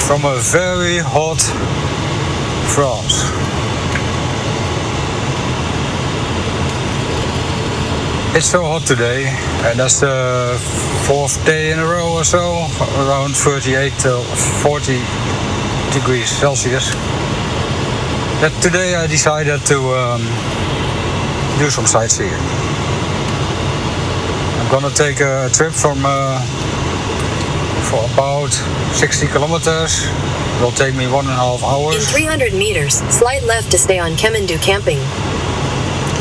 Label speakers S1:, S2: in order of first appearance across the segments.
S1: from a very hot France. It's so hot today, and that's the fourth day in a row or so, around 38 to 40 degrees Celsius. That today I decided to do some sightseeing. I'm gonna take a trip for about 60 kilometers. It will take me 1.5 hours.
S2: In 300 meters, slide left to stay on Kemendu camping.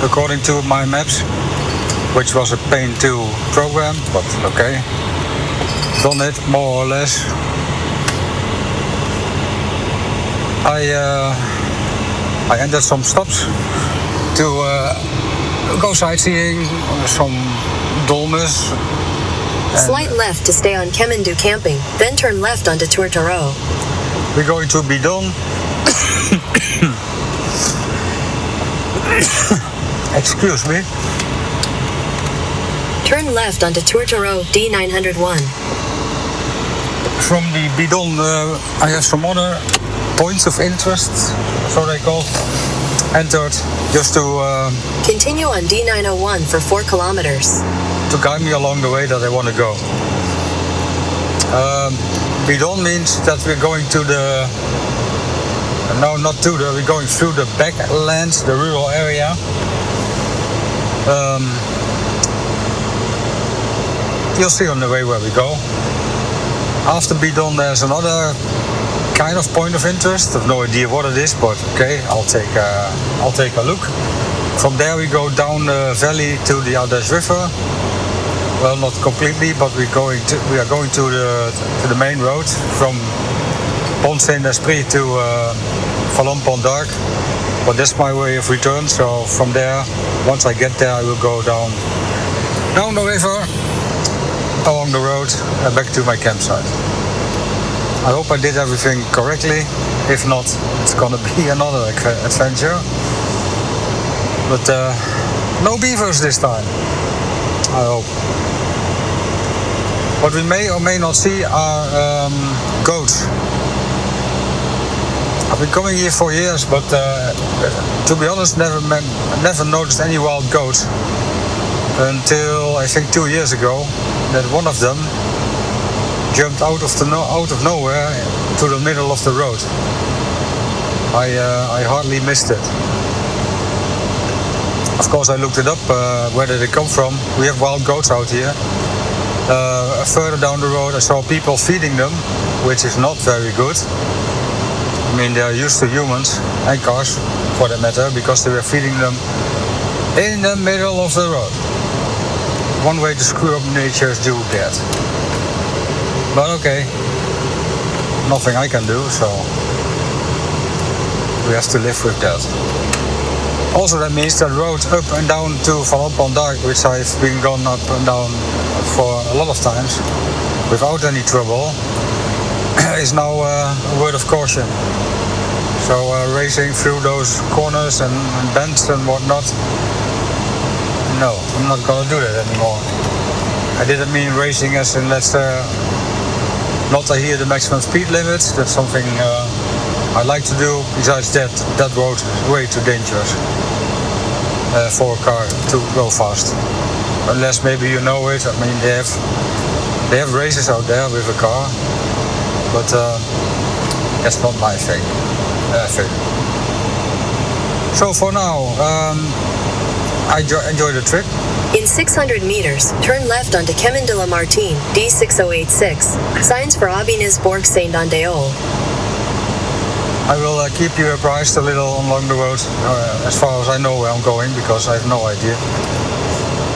S1: According to my maps, which was a Paint 2 program, but okay. Done it, more or less. I entered some stops to go sightseeing, some dolmens.
S2: Slide left to stay on Kemendu camping, then turn left onto Tourtereau.
S1: We're going to Bidon. Excuse me.
S2: Turn left onto Tourtereau D901.
S1: From the Bidon, I have some other points of interest, so they call, entered just to
S2: continue on D901 for 4 kilometers.
S1: To guide me along the way that I want to go. Bidon means that we're going to the, no, not to the, we're going through the backlands, the rural area. You'll see on the way where we go. After Bidon, there's another kind of point of interest. I've no idea what it is, but okay, I'll take a look. From there we go down the valley to the Ardèche River. Well, not completely, but we are going to the main road from Pont Saint-Esprit to Vallon-Pont d'Arc. But that's my way of return. So from there, once I get there, I will go down the river, along the road, and back to my campsite. I hope I did everything correctly. If not, it's gonna be another adventure. But no beavers this time, I hope. What we may or may not see are goats. I've been coming here for years, but to be honest, never noticed any wild goats until I think 2 years ago, that one of them jumped out of nowhere to the middle of the road. I hardly missed it. Of course, I looked it up. Where did it come from? We have wild goats out here. Further down the road, I saw people feeding them, which is not very good. I mean, they are used to humans and cars, for that matter, because they were feeding them in the middle of the road. One way to screw up nature is do that. But okay, nothing I can do, so we have to live with that. Also, that means that road up and down to Vallon-Pont d'Arc, which I've been gone up and down for a lot of times without any trouble, is now a word of caution. So racing through those corners and bends and whatnot, no, I'm not gonna do that anymore. I didn't mean racing as in let's not adhere the maximum speed limit. That's something I like to do. Besides that road is way too dangerous for a car to go fast. Unless maybe you know it. I mean, they have races out there with a car, but that's not my thing. So for now, I enjoy the trip.
S2: In 600 meters, turn left onto Chemin de la Martine, D6086. Signs for Aubigny's Bourg Saint-Andéol.
S1: I will keep you apprised a little along the road, as far as I know where I'm going, because I have no idea.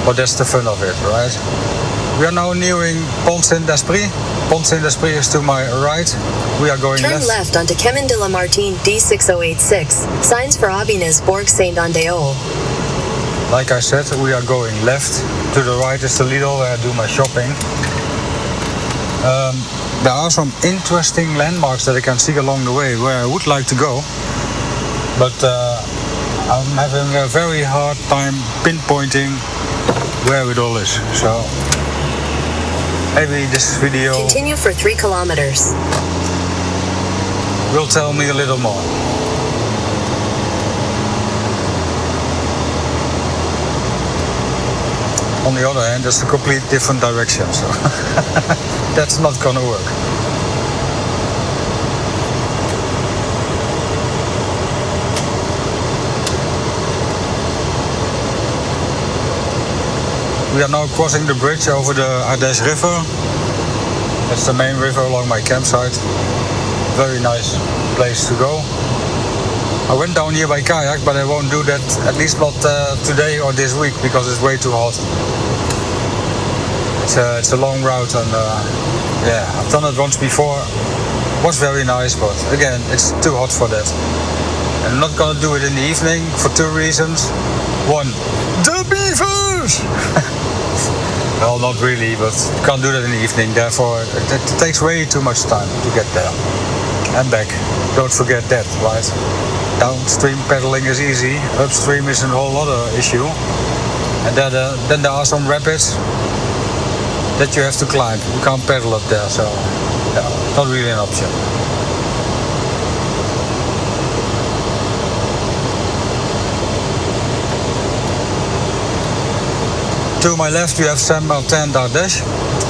S1: But that's the fun of it, right? We are now nearing Pont Saint-Esprit. Pont Saint-Esprit is to my right. We are going
S2: Turn left onto Chemin de la Martine, D6086. Signs for Aubigny's Bourg Saint-Andéol.
S1: Like I said, we are going left. To the right is the Lidl where I do my shopping. There are some interesting landmarks that I can see along the way where I would like to go. But I'm having a very hard time pinpointing where it all is. So maybe this video...
S2: Continue for 3 kilometers.
S1: will tell me a little more. On the other hand, it's a complete different direction, so that's not gonna work. We are now crossing the bridge over the Ardèche River. That's the main river along my campsite. Very nice place to go. I went down here by kayak, but I won't do that, at least not today or this week, because it's way too hot. It's a long route, and yeah, I've done it once before. It was very nice, but again, it's too hot for that. I'm not gonna do it in the evening for two reasons. One, the beavers! Well, not really, but you can't do that in the evening, therefore it takes way too much time to get there and back. Don't forget that, right? Downstream pedaling is easy, upstream is a whole other issue. And then there are some rapids that you have to climb. You can't pedal up there, so yeah, not really an option. To my left we have Saint Martin d'Ardèche.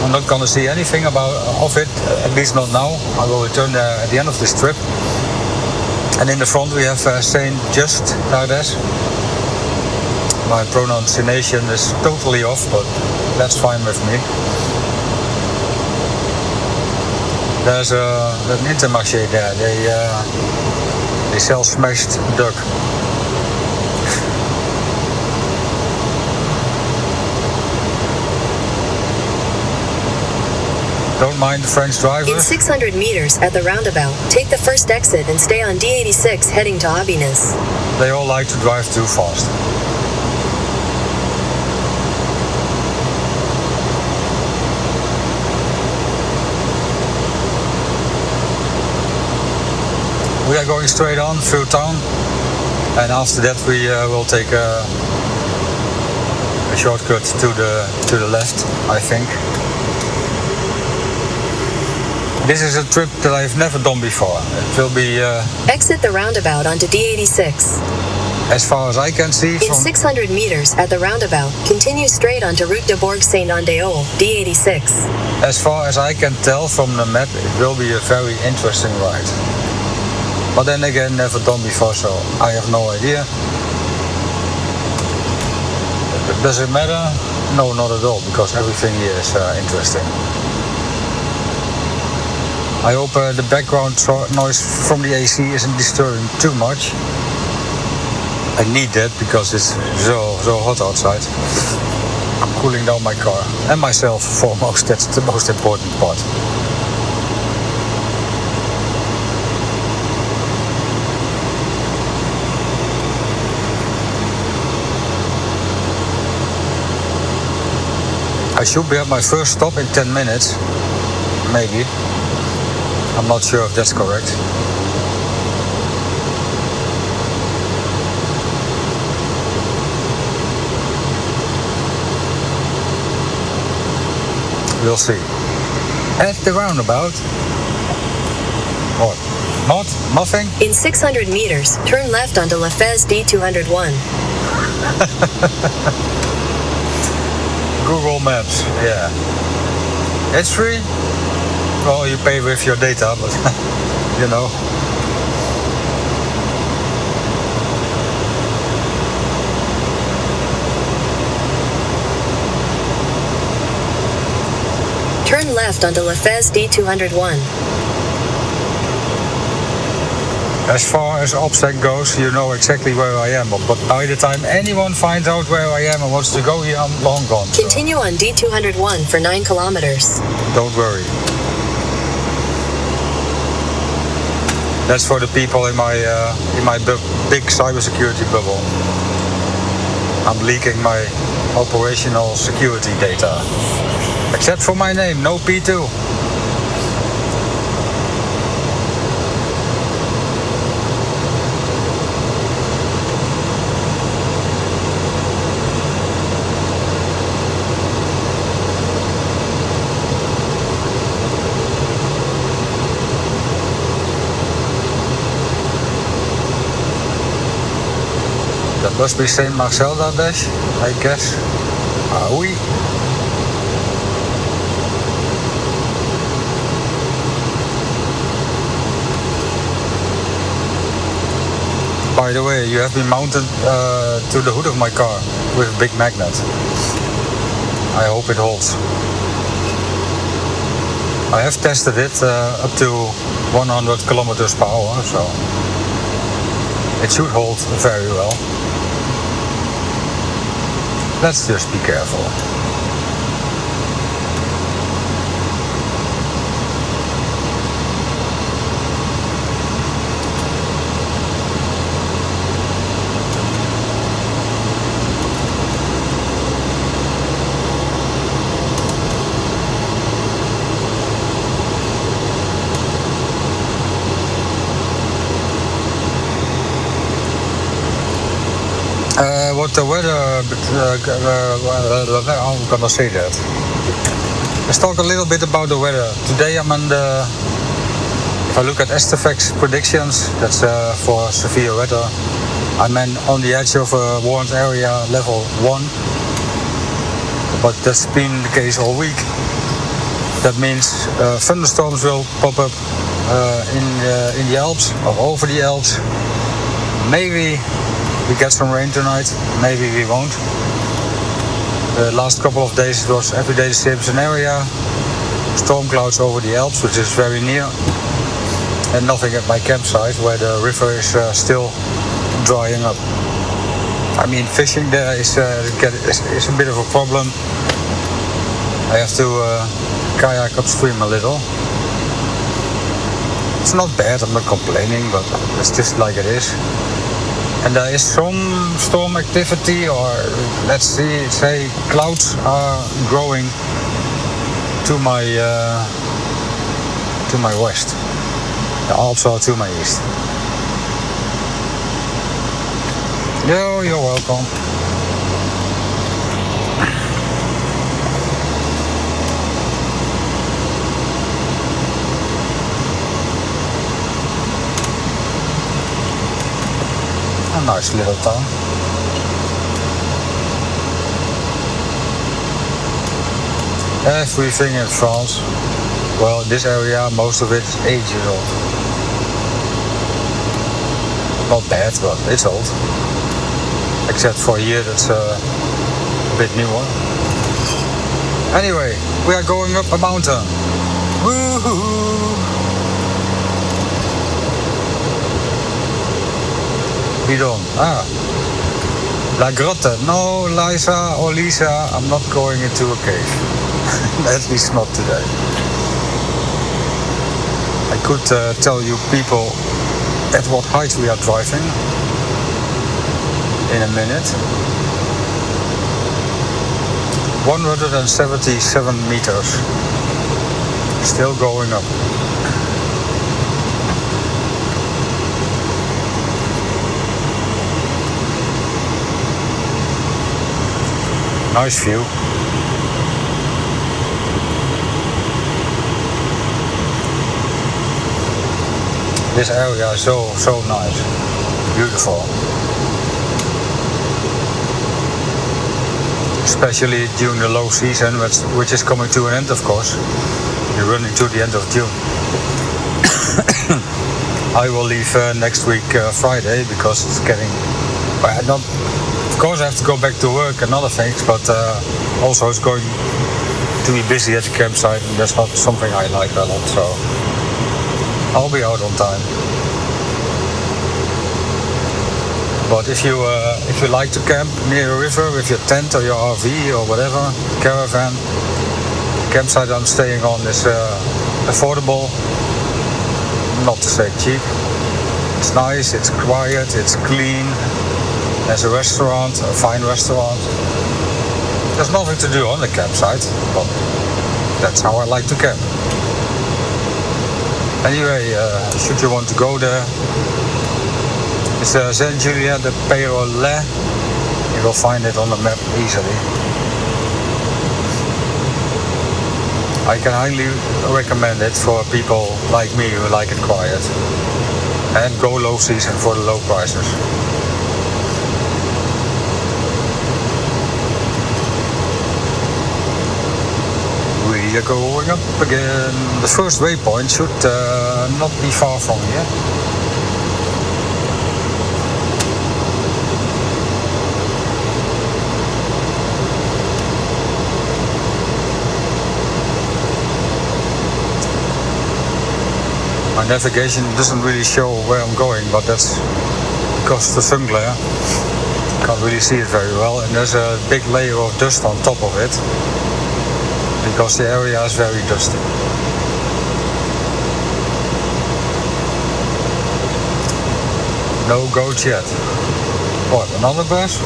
S1: I'm not gonna see anything of it, at least not now. I will return there at the end of this trip. And in the front we have Saint Just d'Ardèche. My pronunciation is totally off, but that's fine with me. There's an Intermarché there. They sell smashed duck. Don't mind the French driver.
S2: In 600 meters at the roundabout, take the first exit and stay on D86 heading to Ardèche.
S1: They all like to drive too fast. We are going straight on through town, and after that we will take a shortcut to the left, I think. This is a trip that I've never done before. It will be
S2: exit the roundabout onto D86.
S1: As far as I can see
S2: in 600 meters at the roundabout, continue straight onto Route de Bourg Saint-Andéol, D86.
S1: As far as I can tell from the map, it will be a very interesting ride. But then again, never done before, so I have no idea. Does it matter? No, not at all, because everything here is interesting. I hope the background noise from the AC isn't disturbing too much. I need that because it's so hot outside. I'm cooling down my car and myself foremost. That's the most important part. I should be at my first stop in 10 minutes, maybe. I'm not sure if that's correct. We'll see. At the roundabout. What? Not? Nothing?
S2: In 600 meters, turn left onto La Fez D201.
S1: Google Maps, yeah. It's free. Well, you pay with your data, but you know.
S2: Turn left onto La Fez D201.
S1: As far as OPSEC goes, you know exactly where I am. But by the time anyone finds out where I am and wants to go here, I'm long gone.
S2: Continue on D201 for 9 kilometers.
S1: Don't worry. That's for the people in my big cybersecurity bubble. I'm leaking my operational security data. Except for my name, no P2. That must be Saint Marcel d'Ardèche, I guess. Ah oui. By the way, you have been mounted to the hood of my car with a big magnet. I hope it holds. I have tested it up to 100 kilometers per hour, so it should hold very well. Let's just be careful. What the weather, I'm gonna say that. Let's talk a little bit about the weather. Today I'm on the, if I look at Estefac's predictions, that's for severe weather, I'm on the edge of a warned area level 1, but that's been the case all week. That means thunderstorms will pop up in the Alps or over the Alps. Maybe we get some rain tonight, maybe we won't. The last couple of days it was every day the same scenario. Storm clouds over the Alps, which is very near. And nothing at my campsite where the river is still drying up. I mean, fishing there is a bit of a problem. I have to kayak upstream a little. It's not bad, I'm not complaining, but it's just like it is. And there is some storm activity, or let's say clouds are growing to my west. The Alps are to my east. You're welcome. A nice little town. Everything in France, well, this area, most of it is 8 years old. Not bad, but it's old. Except for here, that's a bit newer. Anyway, we are going up a mountain. Woohoo! Bidon. La Grotte. No, Liza or Lisa, I'm not going into a cave. At least not today. I could tell you people at what height we are driving in a minute. 177 meters. Still going up. Nice view. This area is so nice. Beautiful. Especially during the low season, which is coming to an end, of course. We're running to the end of June. I will leave next week Friday because it's getting... Of course I have to go back to work and other things, but also it's going to be busy at the campsite, and that's not something I like a lot, so I'll be out on time. But if you like to camp near a river with your tent or your RV or whatever, caravan, the campsite I'm staying on is affordable, not to say cheap. It's nice, it's quiet, it's clean. There's a restaurant, a fine restaurant. There's nothing to do on the campsite, but that's how I like to camp. Anyway, should you want to go there, it's Saint-Julien-de-Pérolet. You will find it on the map easily. I can highly recommend it for people like me who like it quiet. And go low season for the low prices. we are going up again. The first waypoint should not be far from here. My navigation doesn't really show where I'm going, but that's because of the sun glare. Can't really see it very well, and there's a big layer of dust on top of it because the area is very dusty. No goats yet. What, another bus?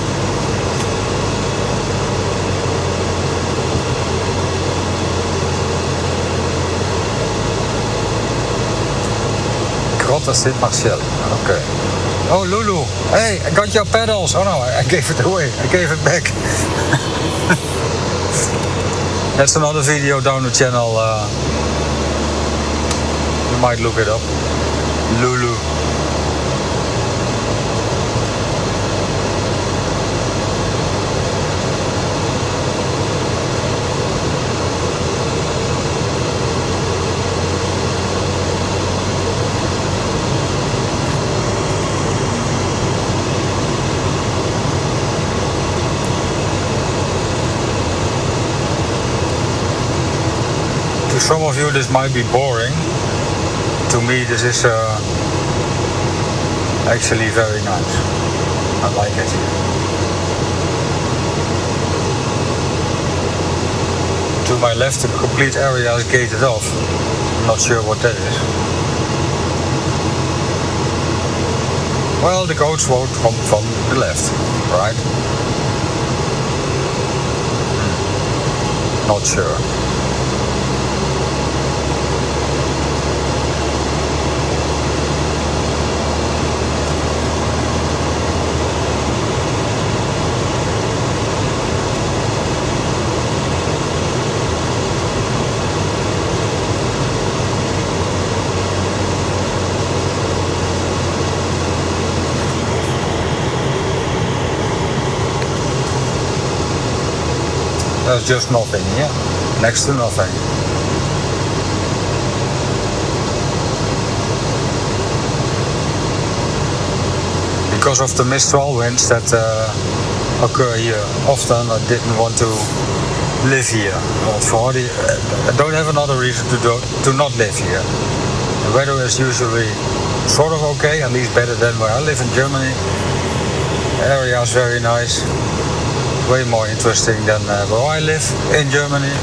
S1: Grotta Saint-Martial. Okay. Oh, Lulu. Hey, I got your pedals. Oh no, I gave it away. I gave it back. That's another video down the channel. You might look it up. Lulu. To some of you this might be boring. To me this is actually very nice. I like it here. To my left the complete area is gated off. I'm not sure what that is. Well, the goats won't come from the left, right? Not sure. There's just nothing here, next to nothing. Because of the mistral winds that occur here often, I didn't want to live here. I don't have another reason to not live here. The weather is usually sort of okay, at least better than where I live in Germany. The area is very nice. Way more interesting than where I live in Germany.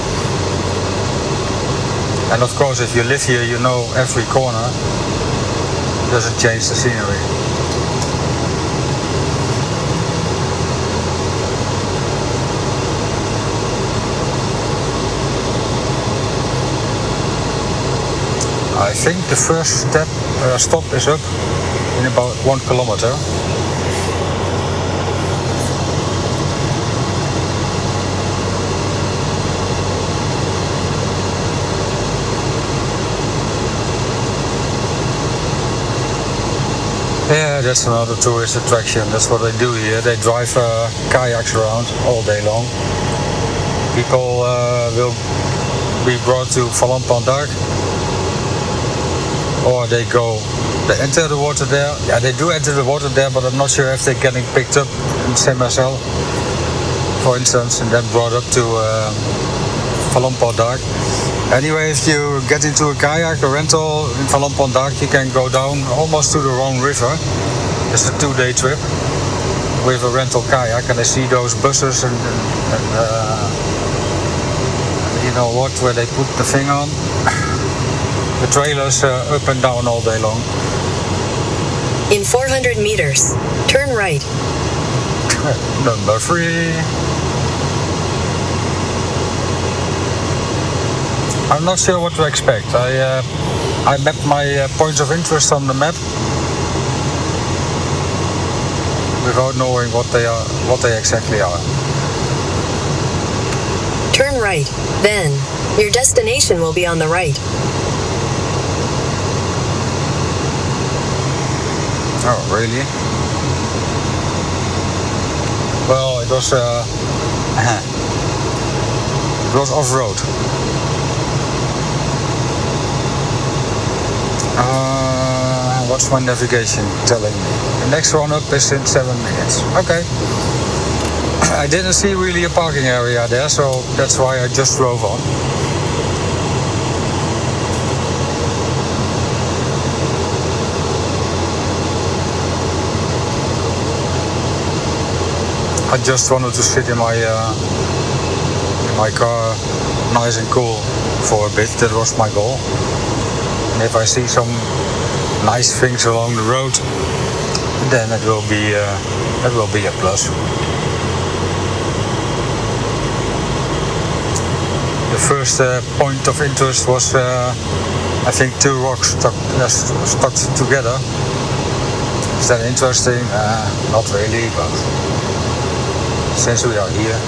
S1: And of course, if you live here, you know every corner. Doesn't change the scenery. I think the first stop is up in about 1 kilometer. Yeah, that's another tourist attraction. That's what they do here. They drive kayaks around all day long. People will be brought to Vallampandag, or they enter the water there. Yeah, they do enter the water there, but I'm not sure if they're getting picked up in Saint-Marcel, for instance, and then brought up to Vallampandag. Anyway, if you get into a kayak, a rental in Vallampandag, you can go down almost to the Rhone River. It's a 2-day trip with a rental kayak, and I see those buses and you know what, where they put the thing on. The trailers up and down all day long.
S2: In 400 meters, turn right.
S1: Number 3. I'm not sure what to expect. I mapped my points of interest on the map without knowing what they exactly are.
S2: Turn right, then your destination will be on the right.
S1: Oh, really? Well, it was off-road. What's my navigation telling me? The next one up is in 7 minutes. Okay. I didn't see really a parking area there, so that's why I just drove on. I just wanted to sit in my car, nice and cool, for a bit. That was my goal. And if I see some nice things along the road, then it will be a plus. The first point of interest was, I think, two rocks stuck together. Is that interesting? Not really, but since we are here.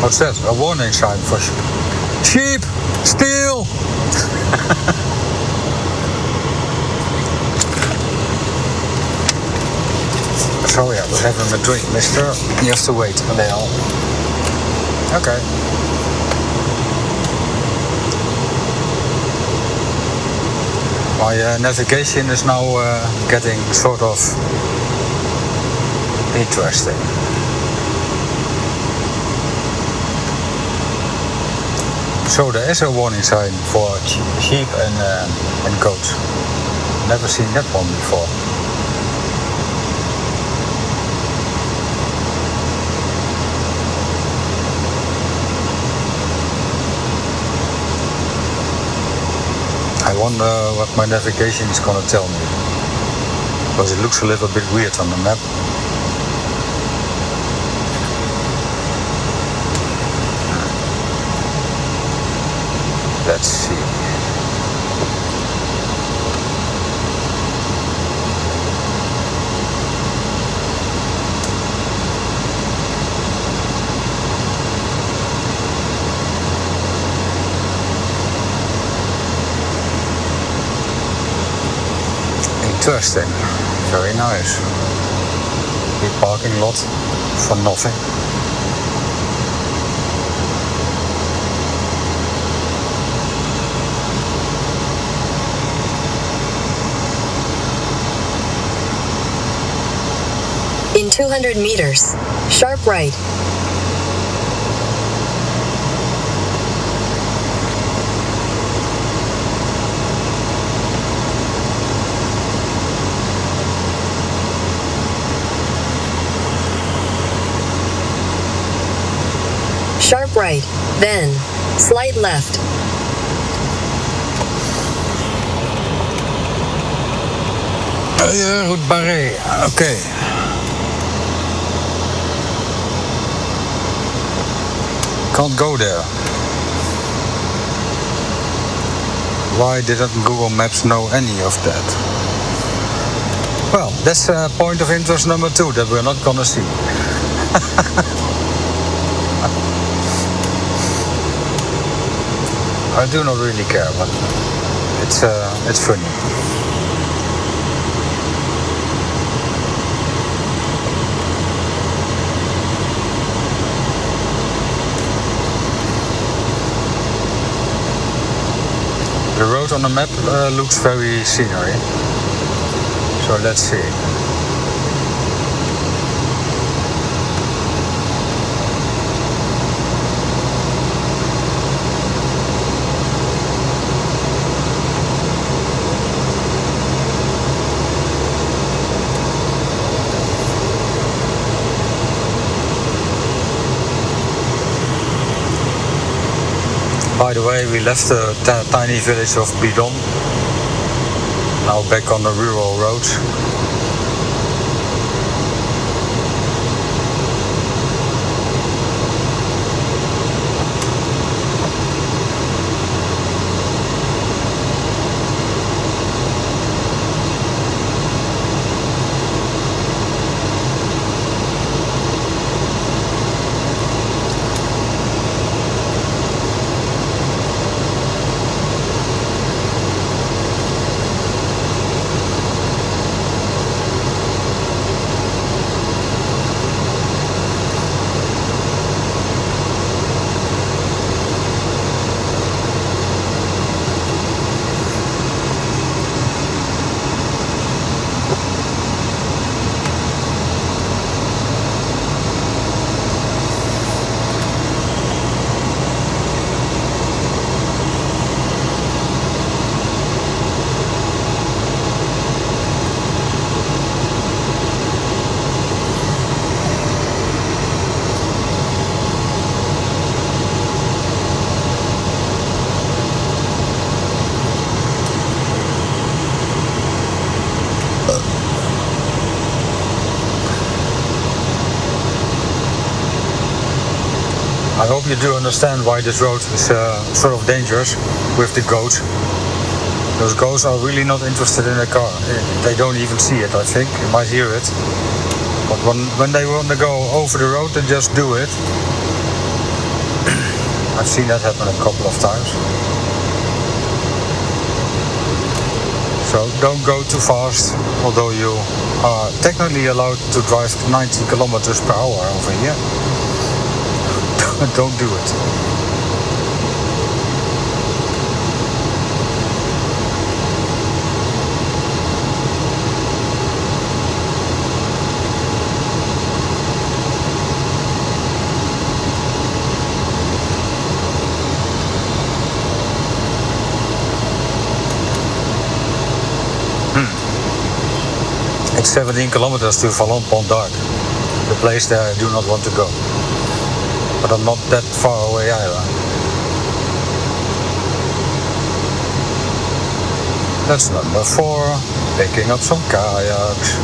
S1: What's that? A warning sign for sheep! Steal! Sorry, I was having a drink, mister. You have to wait a little. Okay. My navigation is now getting sort of interesting. So there is a warning sign for sheep and goats. Never seen that one before. I wonder what my navigation is gonna tell me, because it looks a little bit weird on the map. Let's see. Interesting. Very nice. Big parking lot for nothing.
S2: In 200 meters, sharp right. Sharp right, then slight left.
S1: Route Barré, okay. Can't go there. Why didn't Google Maps know any of that? Well, that's point of interest number 2 that we're not gonna see. I do not really care, but it's funny. The road on the map looks very scenery. So let's see. By the way, we left the tiny village of Bidon. Now back on the rural roads. hope you do understand why this road is sort of dangerous with the goats. Those goats are really not interested in the car. They don't even see it, I think. You might hear it. But when they want to go over the road, they just do it. I've seen that happen a couple of times. So don't go too fast, although you are technically allowed to drive 90 kilometers per hour over here. Don't do it. It's 17 kilometers to Vallon-Pont-d'Arc, the place that I do not want to go. But I'm not that far away either. That's number 4, picking up some kayaks.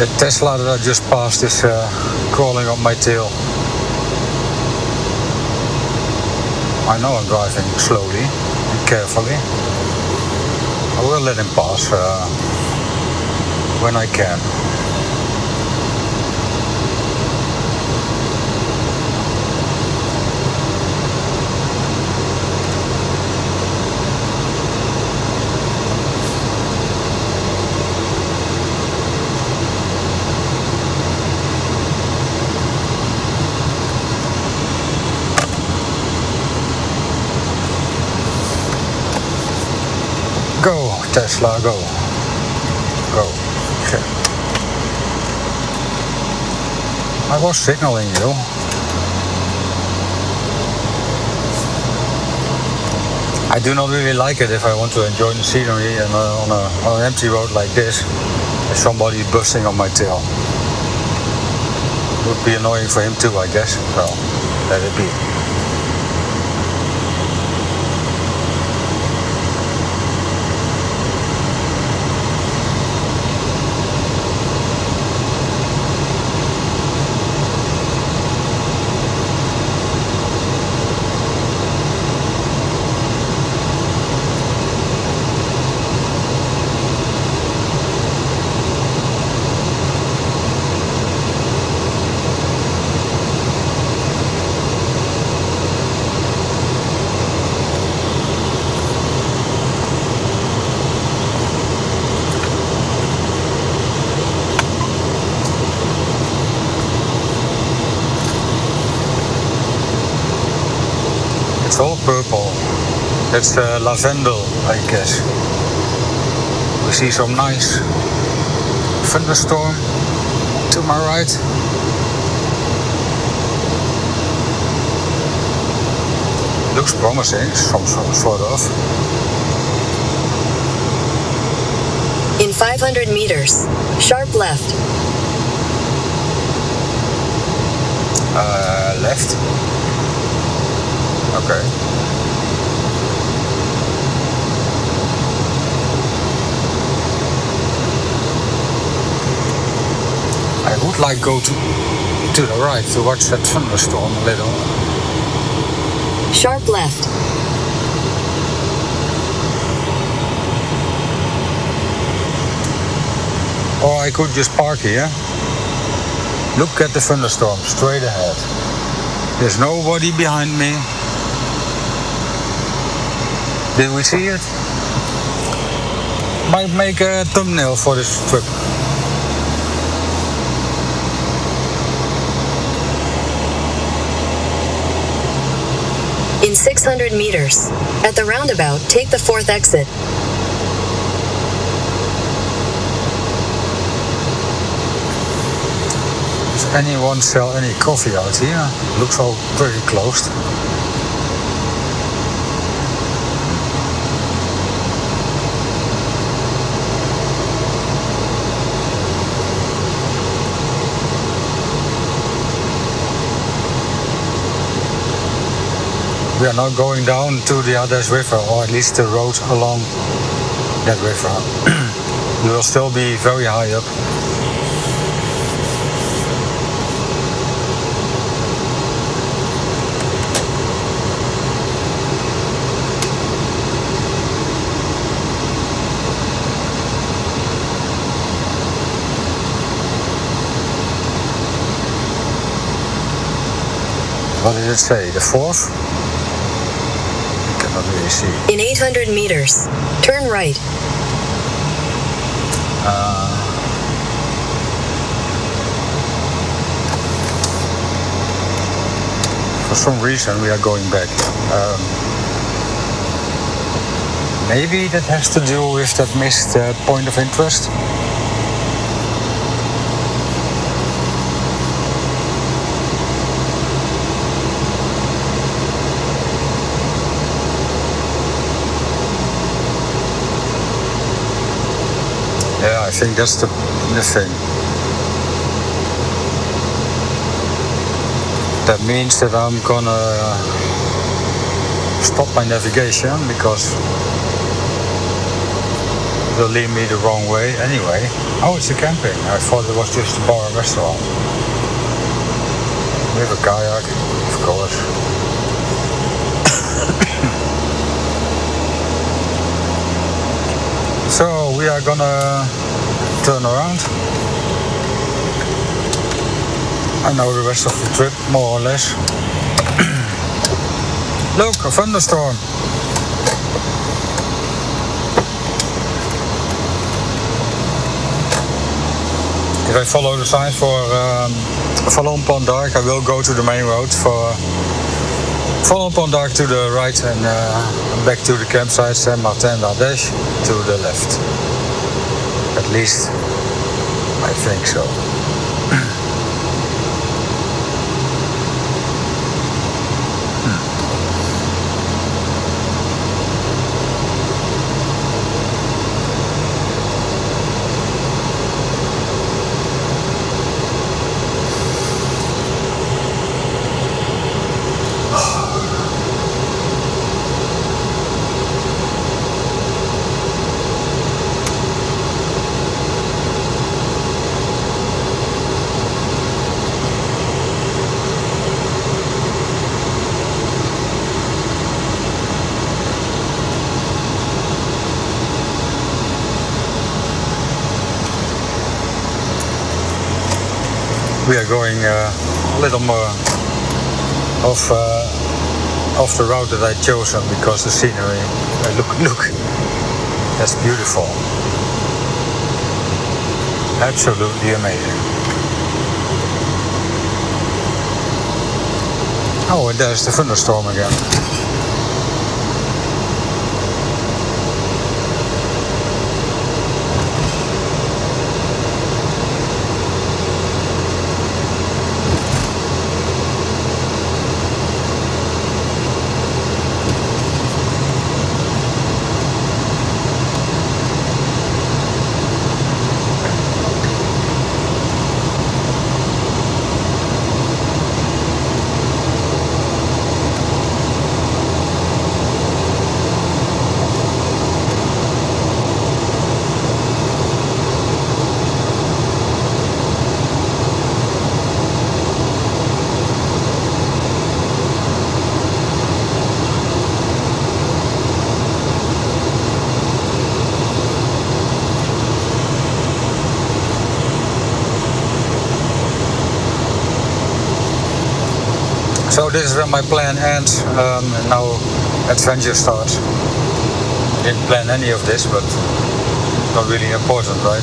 S1: The Tesla that I just passed is crawling up my tail. I know I'm driving slowly and carefully. I will let him pass when I can. Go, Tesla, go. Go. Okay. I was signaling you. I do not really like it if I want to enjoy the scenery and on an empty road like this, if somebody busting on my tail. It would be annoying for him too, I guess. So, let it be. It's all purple. It's lavendel, I guess. We see some nice thunderstorm to my right. Looks promising, some sort of.
S2: In 500 meters, sharp left.
S1: Left. Okay. I would like go to the right to watch that thunderstorm a little.
S2: Sharp left.
S1: Or I could just park here. Look at the thunderstorm straight ahead. There's nobody behind me. Did we see it? Might make a thumbnail for this trip.
S2: 600 meters. At the roundabout, take the 4th exit.
S1: Does anyone sell any coffee out here? Looks all pretty closed. We are now going down to the Ardèche River, or at least the road along that river. We will still be very high up. What did it say? The 4th? Cannot really see.
S2: In 800 meters, turn right.
S1: For some reason we are going back. Maybe that has to do with that missed point of interest. Yeah, I think that's the thing. That means that I'm gonna stop my navigation because it will lead me the wrong way anyway. Oh, it's a camping. I thought it was just a bar and restaurant. We have a kayak, of course. So we are gonna turn around. I know the rest of the trip, more or less. Look, a thunderstorm. If I follow the signs for Vallon Pont d'Arc, I will go to the main road. For Vallon Pont d'Arc to the right and back to the campsite Saint-Martin d'Ardèche to the left. At least, I think so. We are going a little more off the route that I chosen because the scenery. Look, that's beautiful. Absolutely amazing. Oh, and there's the thunderstorm again. So this is where my plan ends, and now adventure starts. Didn't plan any of this, but it's not really important, right?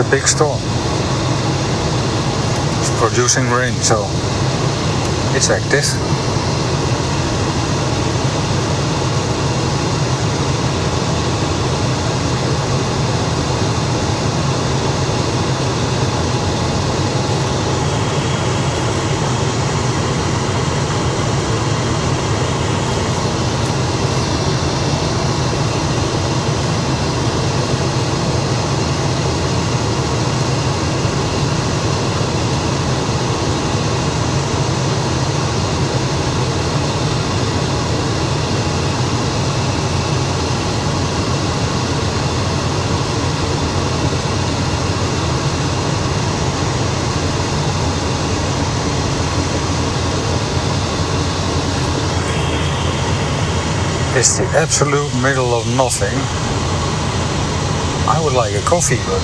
S1: a big storm. It's producing rain, so it's active. It's the absolute middle of nothing. I would like a coffee, but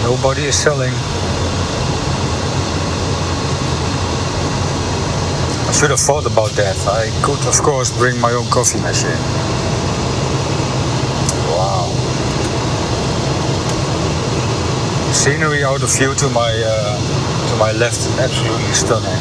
S1: nobody is selling. I should have thought about that. I could, of course, bring my own coffee machine. Wow. Scenery out of view to my left, absolutely stunning.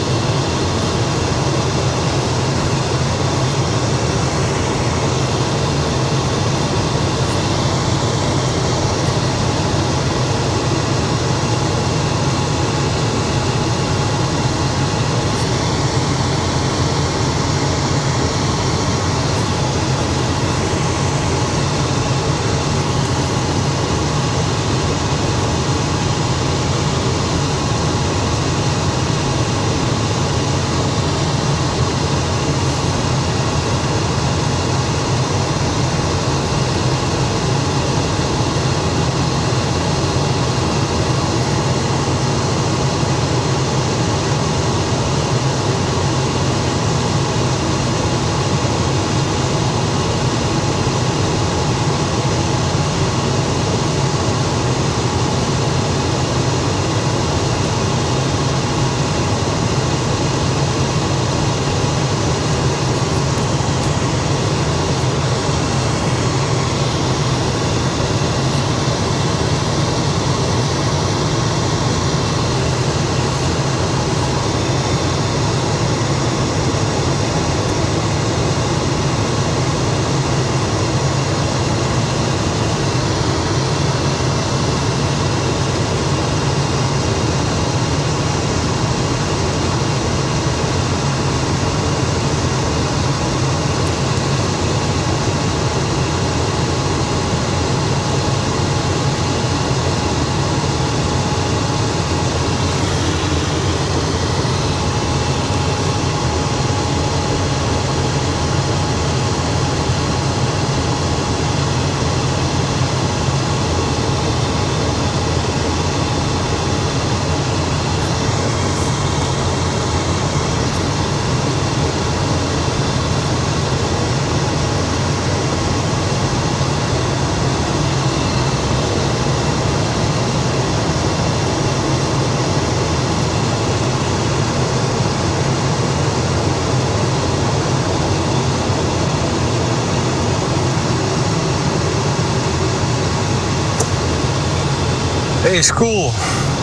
S1: Hey, school.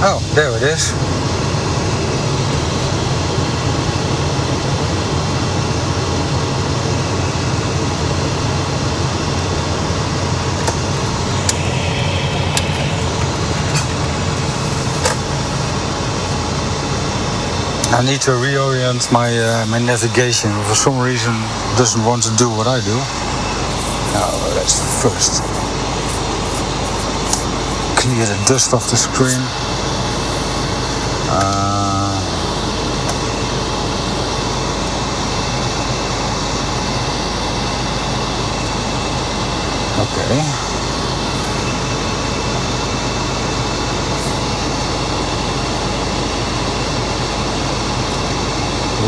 S1: Oh, there it is. I need to reorient my navigation. For some reason, it doesn't want to do what I do. Now, let's first clear the dust off the screen. Okay.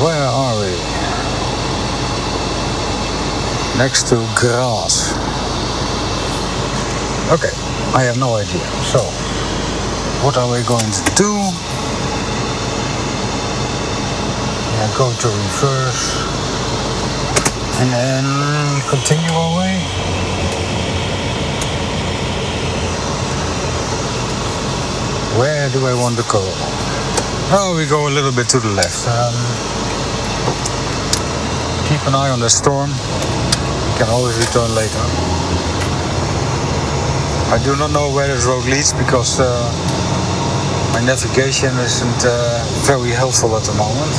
S1: Where are we? Next to grass. Okay, I have no idea. So, what are we going to do? Yeah, go to reverse. And then continue our way. Where do I want to go? Oh, we go a little bit to the left. Keep an eye on the storm. Can always return later. I do not know where this road leads because my navigation isn't very helpful at the moment.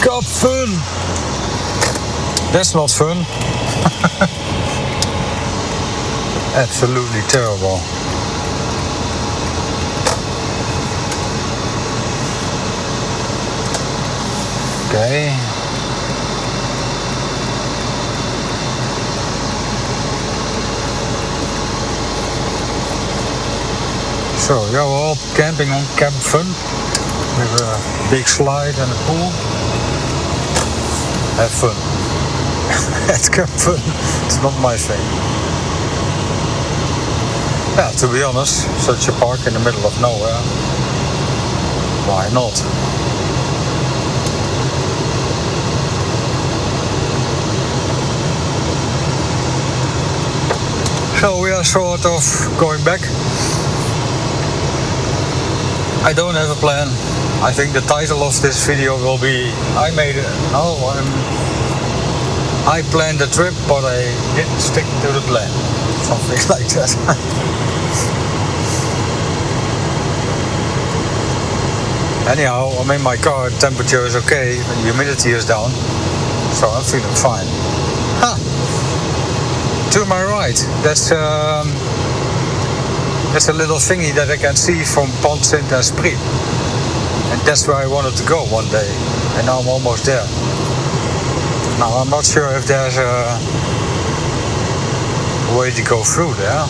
S1: Cup fun! That's not fun. Absolutely terrible. Okay. So, yeah, we're all camping on Camp Fun with a big slide and a pool. Have fun. At Camp Fun. It's not my thing. Yeah, to be honest, such a park in the middle of nowhere. Why not? So we are sort of going back. I don't have a plan. I think the title of this video will be I planned the trip, but I didn't stick to the plan. Something like that. Anyhow, I'm in my car, temperature is okay, the humidity is down, so I'm feeling fine. To my right, that's a little thingy that I can see from Pont Saint-Esprit. And that's where I wanted to go one day. And now I'm almost there. Now I'm not sure if there's a way to go through there.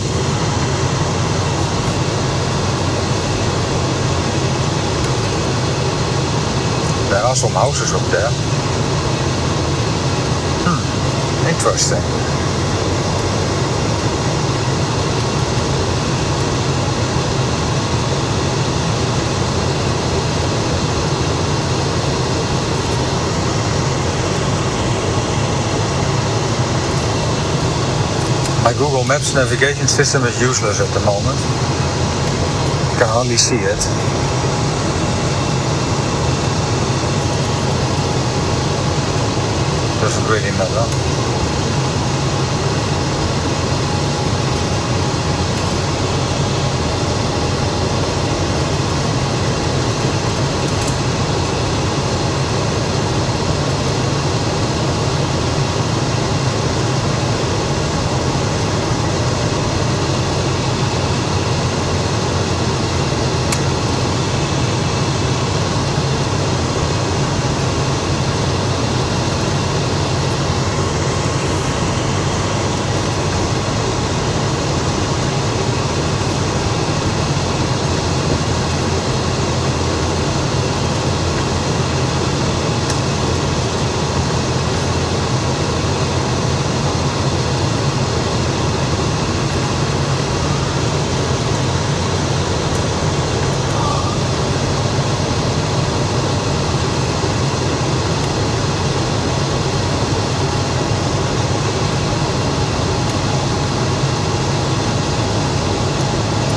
S1: There are some houses up there. Interesting. My Google Maps navigation system is useless at the moment. I can hardly see it. Doesn't really matter.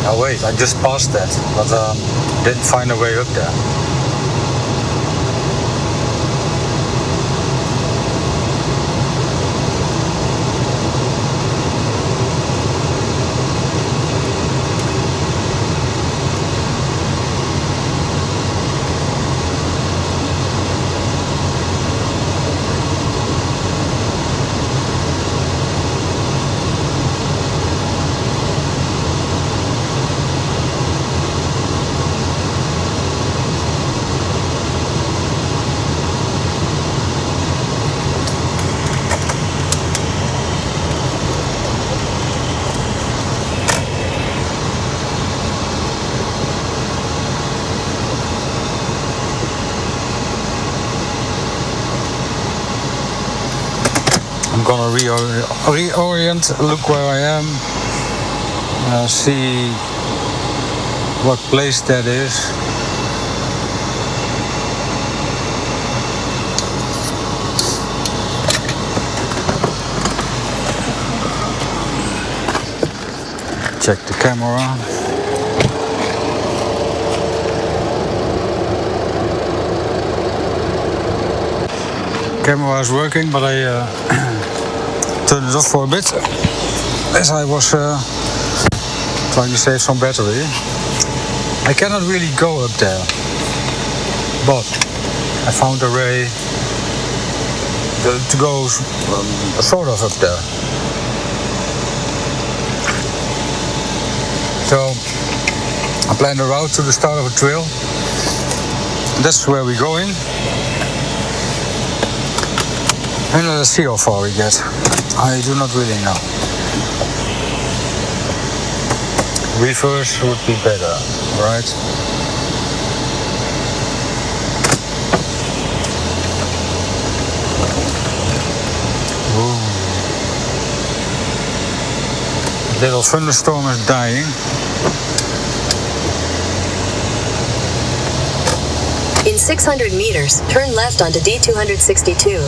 S1: Oh wait, I just passed that, but didn't find a way up there. I'm gonna reorient, look where I am, see what place that is. Check the camera. Camera is working, but I turned it off for a bit as I was trying to save some battery. I cannot really go up there, but I found a way to go sort of up there. So I planned a route to the start of a trail. That's where we're going. And let's see how far we get. I do not really know. Reverse would be better, right? Ooh. Little thunderstorm is dying.
S2: In 600 meters, turn left onto D262.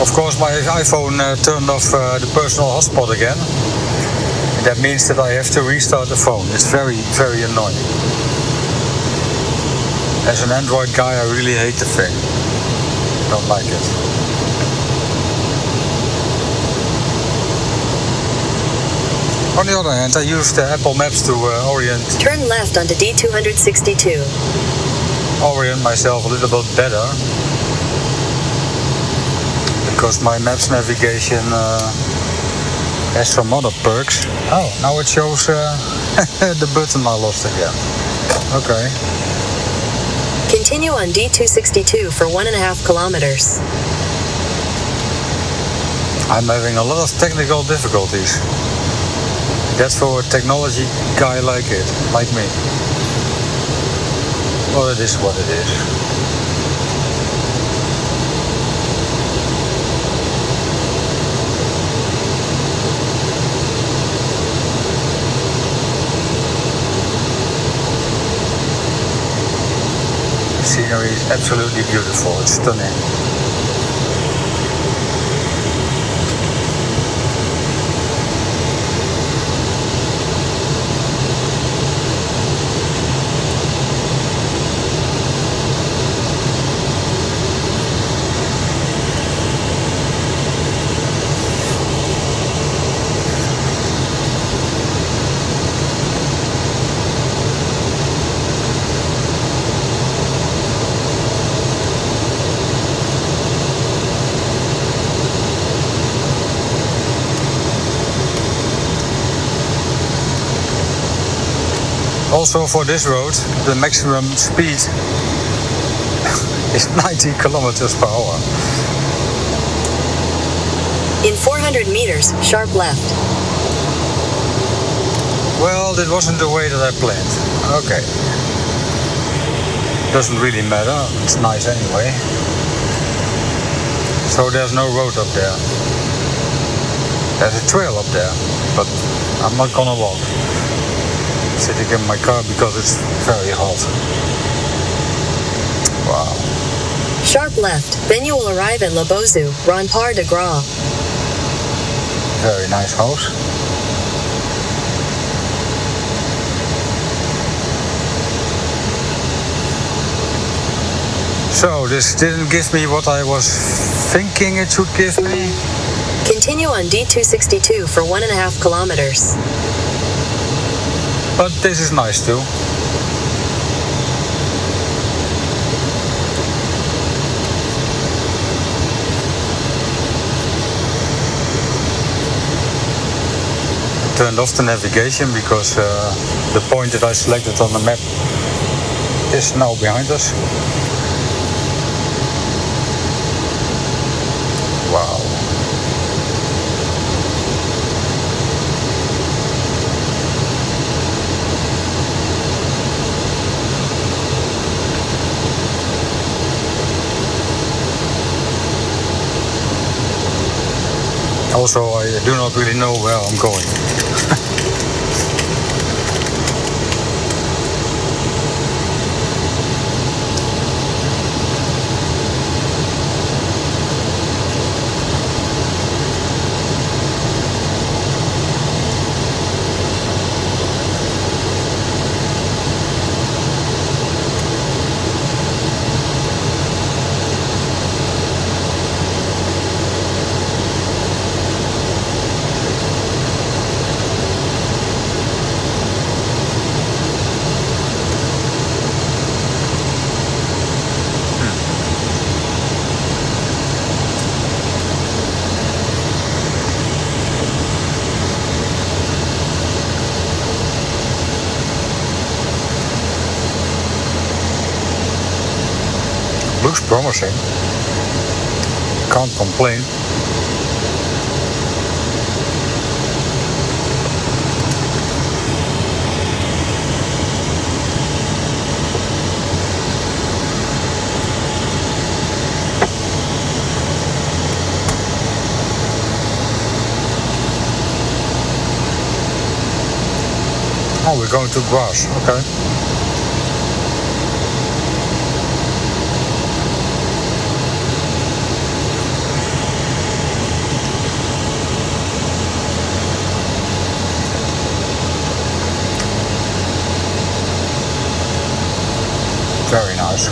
S1: Of course, my iPhone turned off the personal hotspot again. That means that I have to restart the phone. It's very, very annoying. As an Android guy, I really hate the thing. Don't like it. On the other hand, I used Apple Maps to orient
S2: Turn left onto D262.
S1: Orient myself a little bit better. because my maps navigation has some other perks. Oh, now it shows the button I lost again. Okay.
S2: Continue on D262 for 1.5 kilometers.
S1: I'm having a lot of technical difficulties. That's for a technology guy like me. Well, it is what it is. The scenery is absolutely beautiful. It's stunning. Also for this road, the maximum speed is 90 kilometers per hour.
S2: In 400 meters, sharp left.
S1: Well, that wasn't the way that I planned. Okay. Doesn't really matter, it's nice anyway. So there's no road up there. There's a trail up there, but I'm not gonna walk. Sitting in my car because it's very hot. Wow.
S2: Sharp left, then you will arrive at Le Bozu, Rempart de Gras.
S1: Very nice house. So this didn't give me what I was thinking it should give me.
S2: Continue on D262 for 1.5 kilometers.
S1: But this is nice too. I turned off the navigation because the point that I selected on the map is now behind us. Wow. Also, I do not really know where I'm going. Looks promising. Can't complain. Oh, we're going to grass. Okay. Very nice.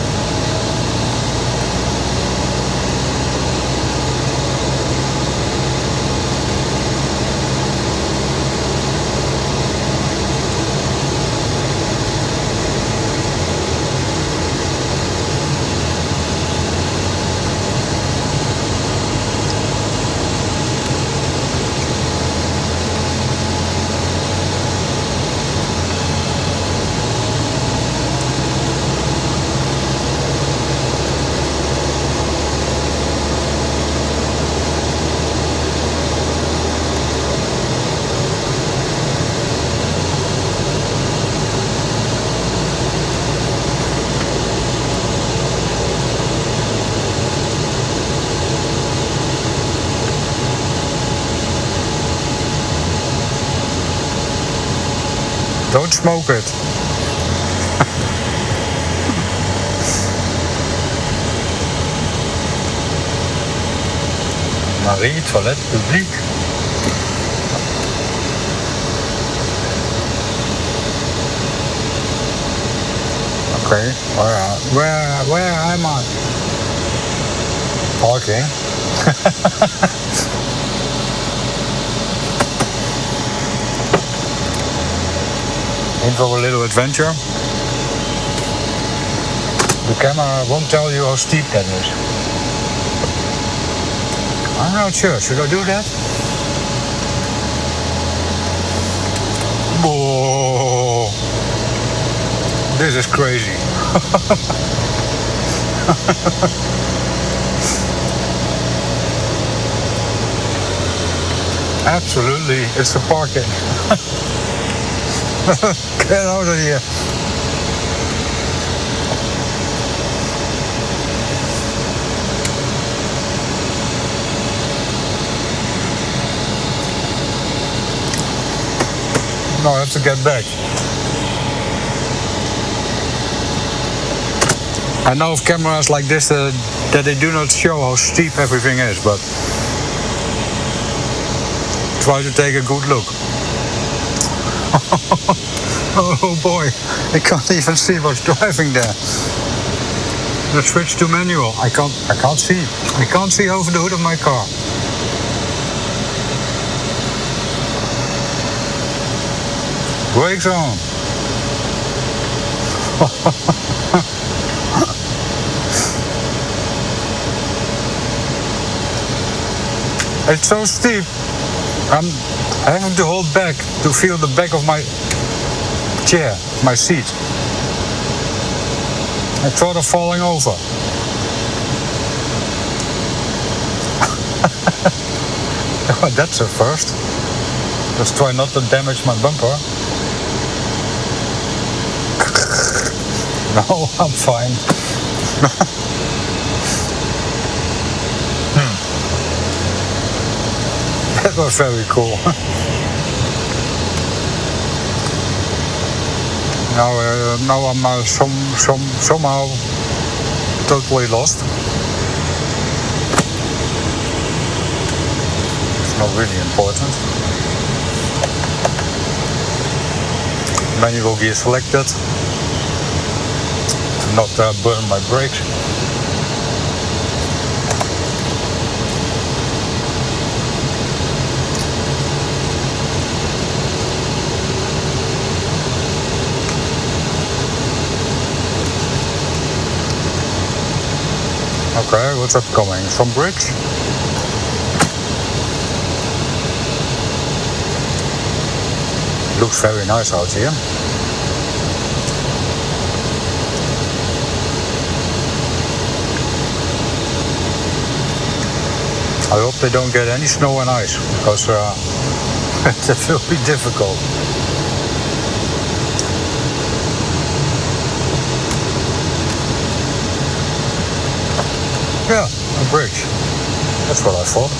S1: Don't smoke it. Marie, toilet publiek. Okay, where am I? Parking. In for a little adventure. The camera won't tell you how steep that is. I'm not sure. Should I do that? Whoa! This is crazy. Absolutely, it's the parking. Get out of here. No, I have to get back. I know of cameras like this that they do not show how steep everything is, but try to take a good look. Oh boy, I can't even see what's driving there. Let's switch to manual. I can't see. I can't see over the hood of my car. Brakes on. It's so steep. I'm having to hold back to feel the back of my chair, my seat. I thought of falling over. Oh, that's a first. Let's try not to damage my bumper. No, I'm fine. That was very cool. Now I'm somehow totally lost. It's not really important. Manual gear selected. To not burn my brakes. Okay, what's upcoming? Some bridge? Looks very nice out here. I hope they don't get any snow and ice, because that will be difficult. Yeah, a bridge. That's what I thought.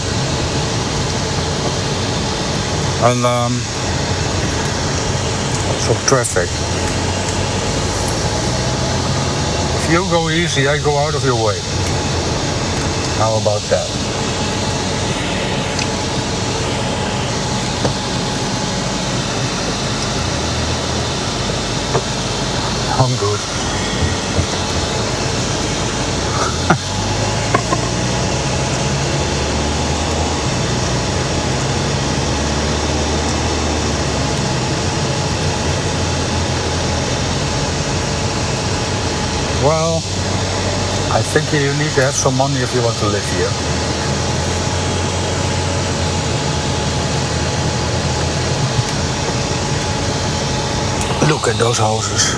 S1: And some traffic. If you go easy, I go out of your way. How about that? I'm good. Well, I think you need to have some money if you want to live here. Look at those houses.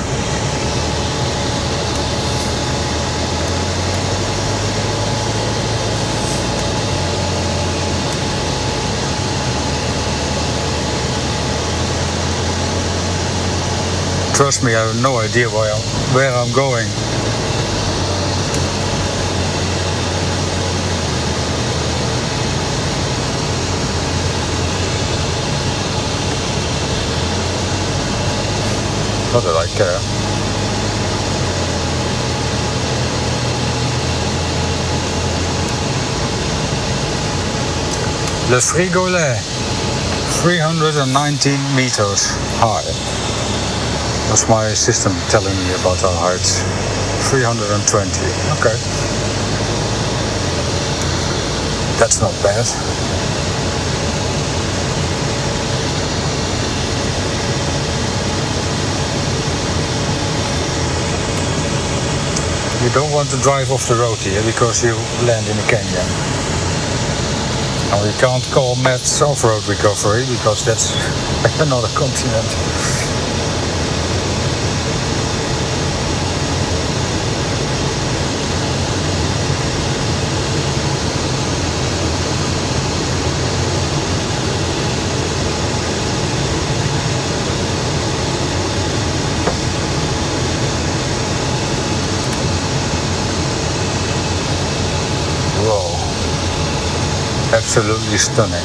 S1: Trust me, I have no idea where I'm going. Not that I care. Le Frigolet, 319 meters high. That's my system telling me about our heights. 320. Okay. That's not bad. You don't want to drive off the road here because you land in a canyon. Now we can't call Matt's off-road recovery because that's another continent. Absolutely stunning.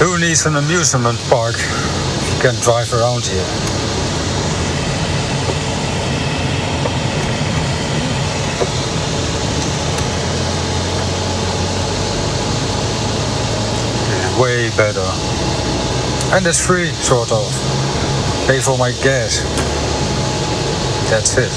S1: Who needs an amusement park if you can drive around here? It's way better. And it's free, sort of. Pay for my gas. That's it.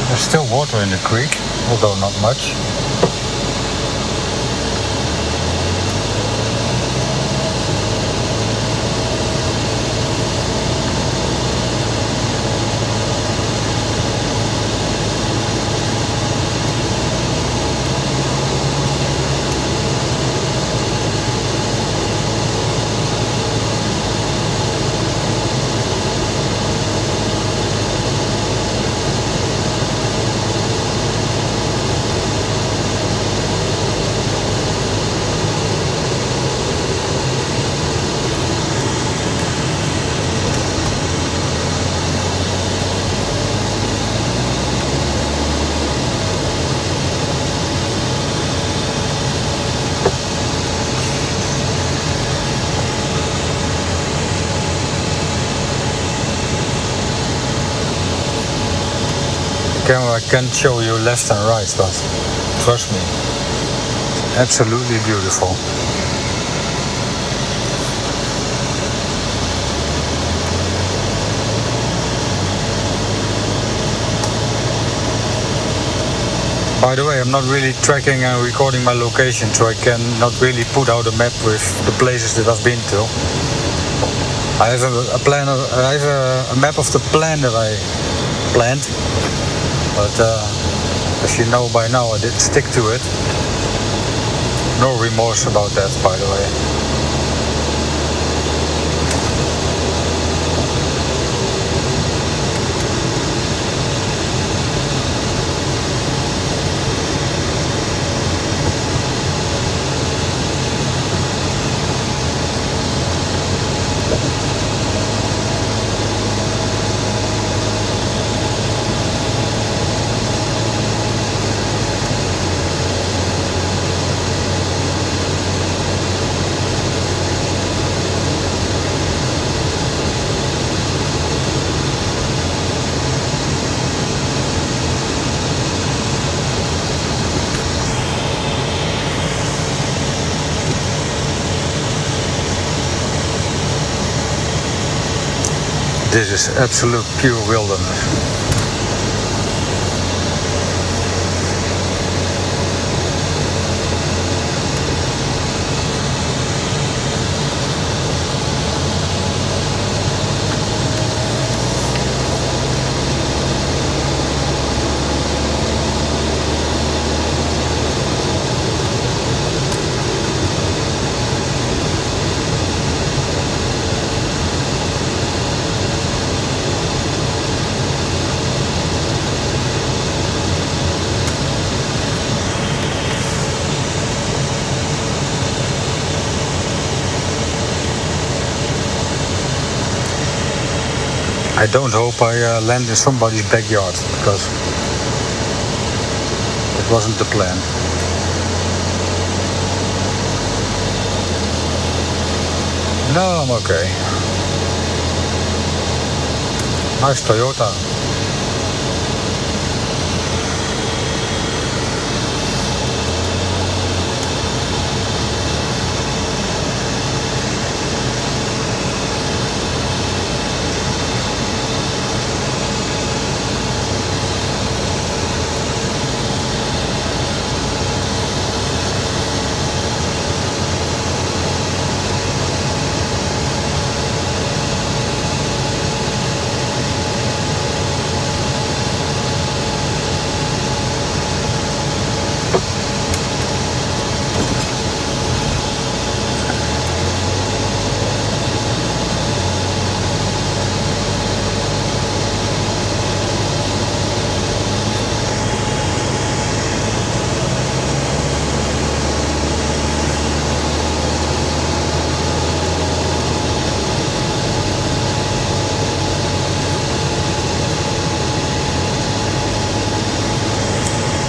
S1: There's still water in the creek, although not much. Camera can't show you left and right, but trust me, absolutely beautiful. By the way, I'm not really tracking and recording my location, so I can not really put out a map with the places that I've been to. I have a plan. I have a map of the plan that I planned. But as you know by now, I did stick to it. No remorse about that, by the way. This is absolute pure wilderness. I don't hope I land in somebody's backyard, because it wasn't the plan. No, I'm okay. Nice Toyota.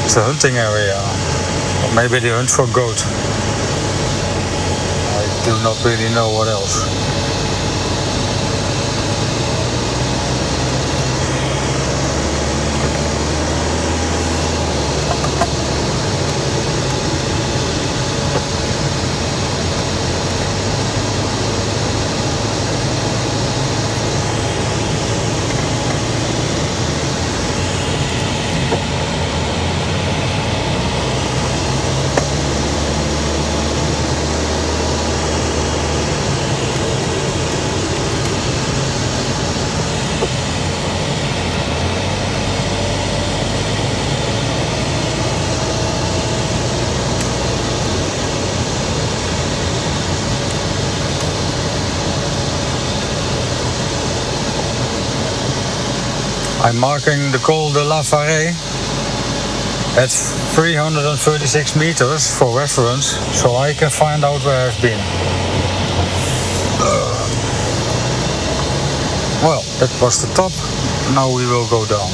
S1: It's a hunting area. Or maybe they hunt for goat. I do not really know what else. I'm marking the Col de la Farée at 336 meters for reference, so I can find out where I've been. Well, that was the top. Now we will go down.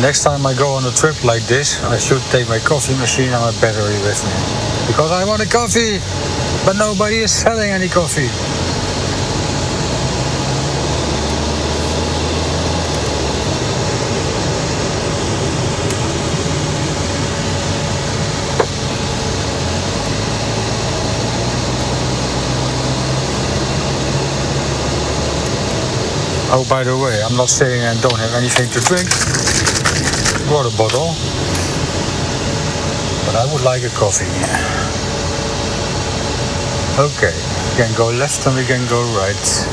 S1: Next time I go on a trip like this, I should take my coffee machine and my battery with me. Because I want a coffee, but nobody is selling any coffee. Oh, by the way, I'm not saying I don't have anything to drink. Water bottle. But I would like a coffee. Okay, we can go left and we can go right.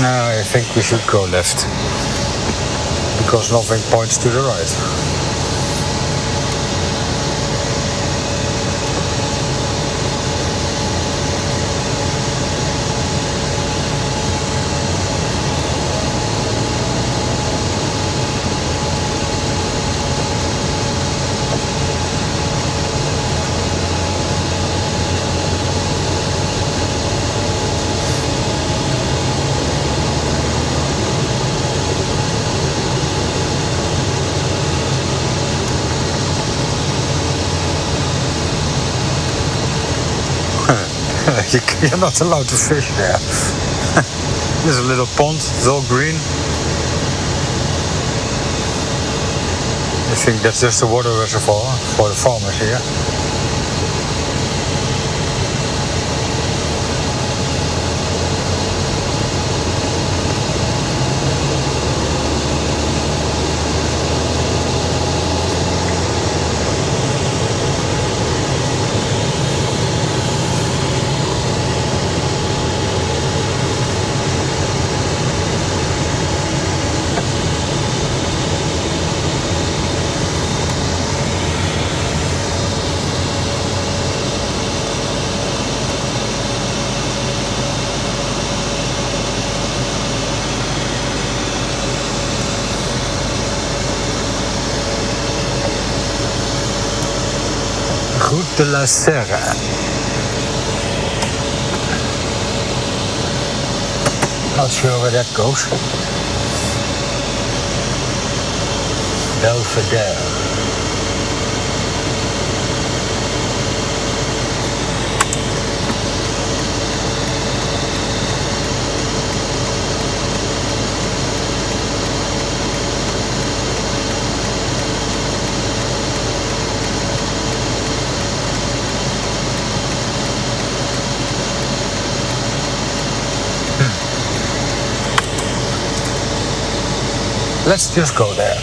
S1: No, I think we should go left. Because nothing points to the right. You're not allowed to fish there. There's a little pond, it's all green. I think that's just a water reservoir for the farmers here. Route de la Serre. Not sure where that goes. Belvedere. Let's just go there.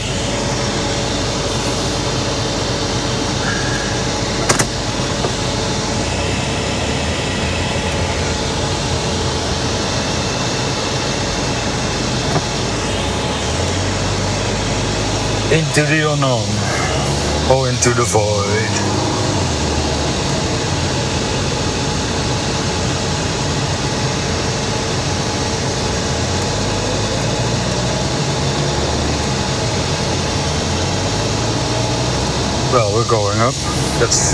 S1: Into the unknown, or into the void. Well, we're going up. That's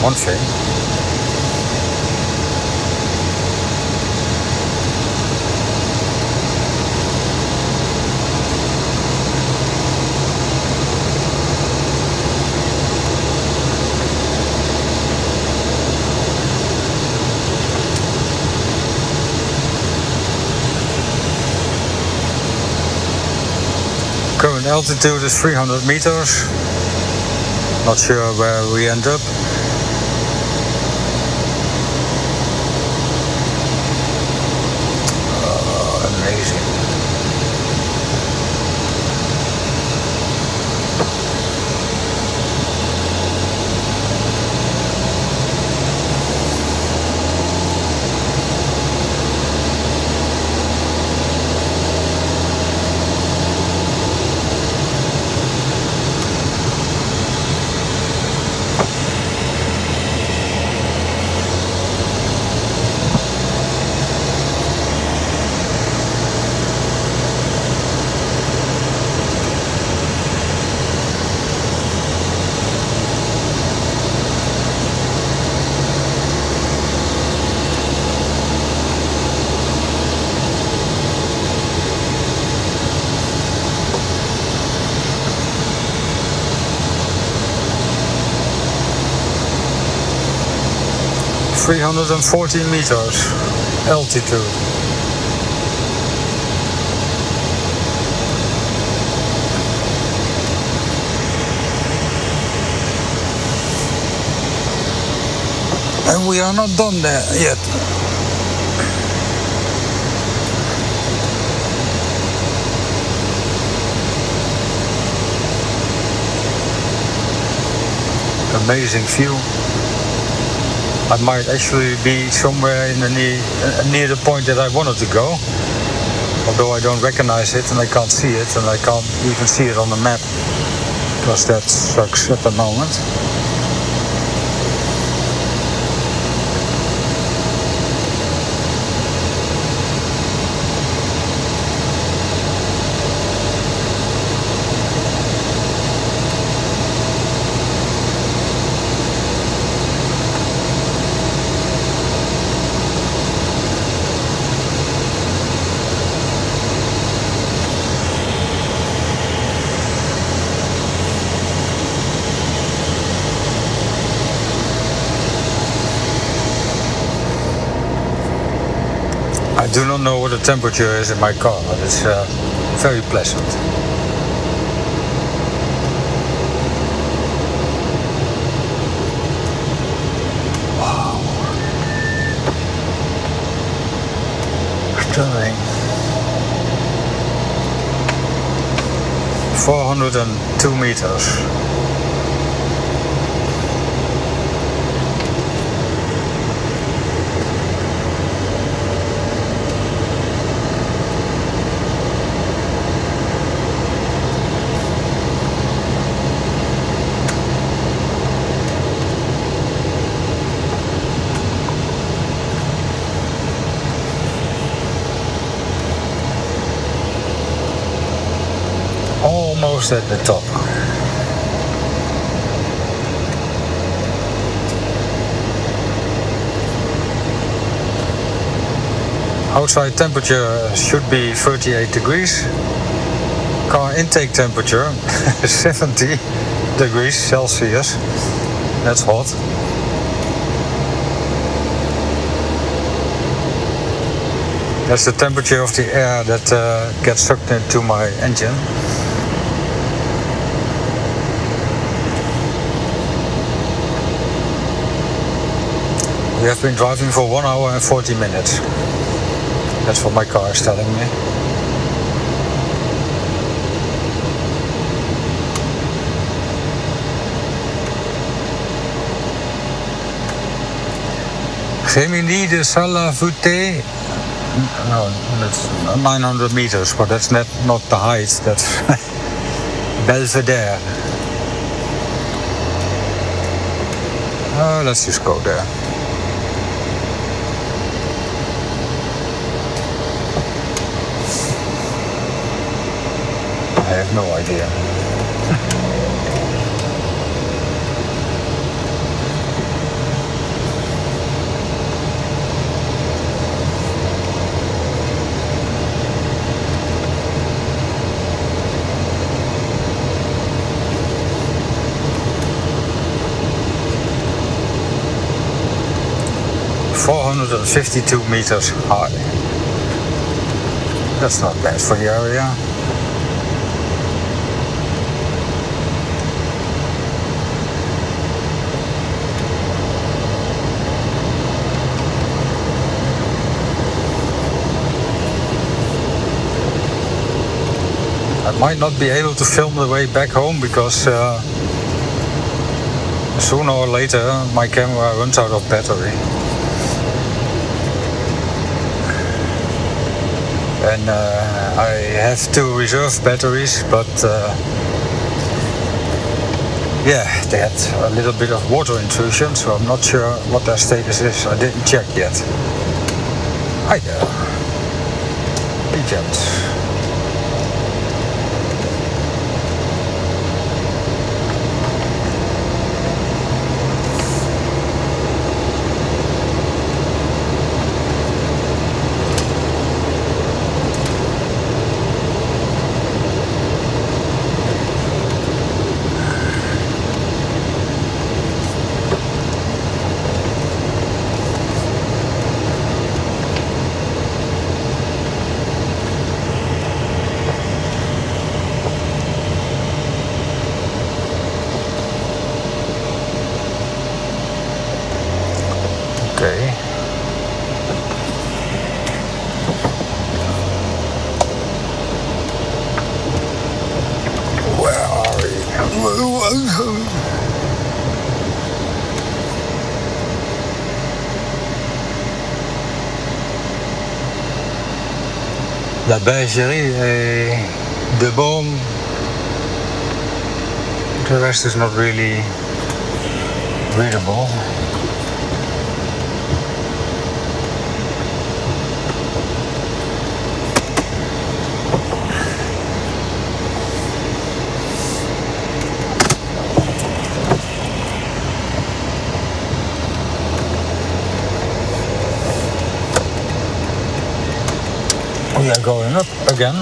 S1: one thing. Current altitude is 300 meters. Not sure where we end up. Oh, amazing. 340 meters altitude. And we are not done there yet. Amazing view. I might actually be somewhere in the near the point that I wanted to go, although I don't recognize it and I can't see it, and I can't even see it on the map because that sucks at the moment. I do not know what the temperature is in my car, but it's very pleasant. Wow. Stunning. 402 meters. Almost at the top. Outside temperature should be 38 degrees. Car intake temperature 70 degrees Celsius. That's hot. That's the temperature of the air that gets sucked into my engine. We have been driving for 1 hour and 40 minutes. That's what my car is telling me. Gemini de Salavute. No, that's 900 meters, but that's not the height. That's Belvedere. Let's just go there. I have no idea. 452 meters high. That's not bad for the area. I might not be able to film the way back home because sooner or later my camera runs out of battery. And I have two reserve batteries, but yeah, they had a little bit of water intrusion, so I'm not sure what their status is. I didn't check yet. Hi there. Egypt. La bergerie et de boom. The rest is not really readable. We are going up again.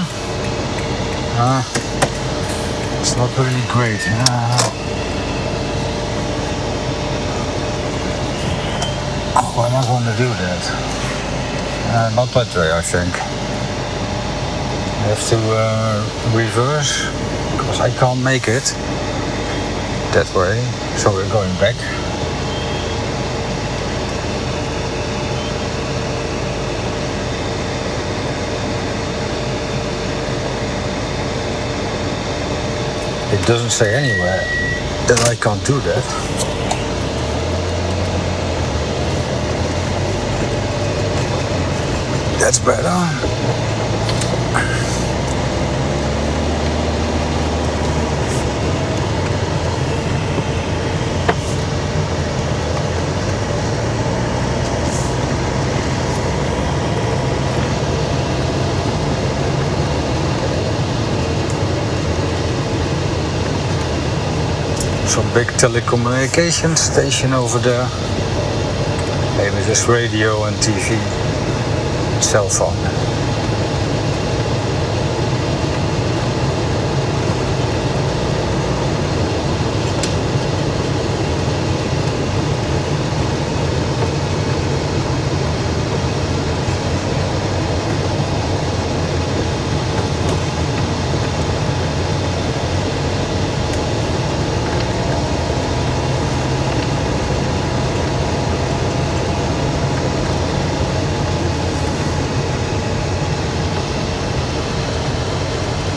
S1: It's not really great. How am I going to do that? Not that way, I think. I have to reverse, because I can't make it that way. So we're going back. It doesn't say anywhere that I can't do that. That's better. Some big telecommunication station over there. Maybe just radio and TV, cell phone.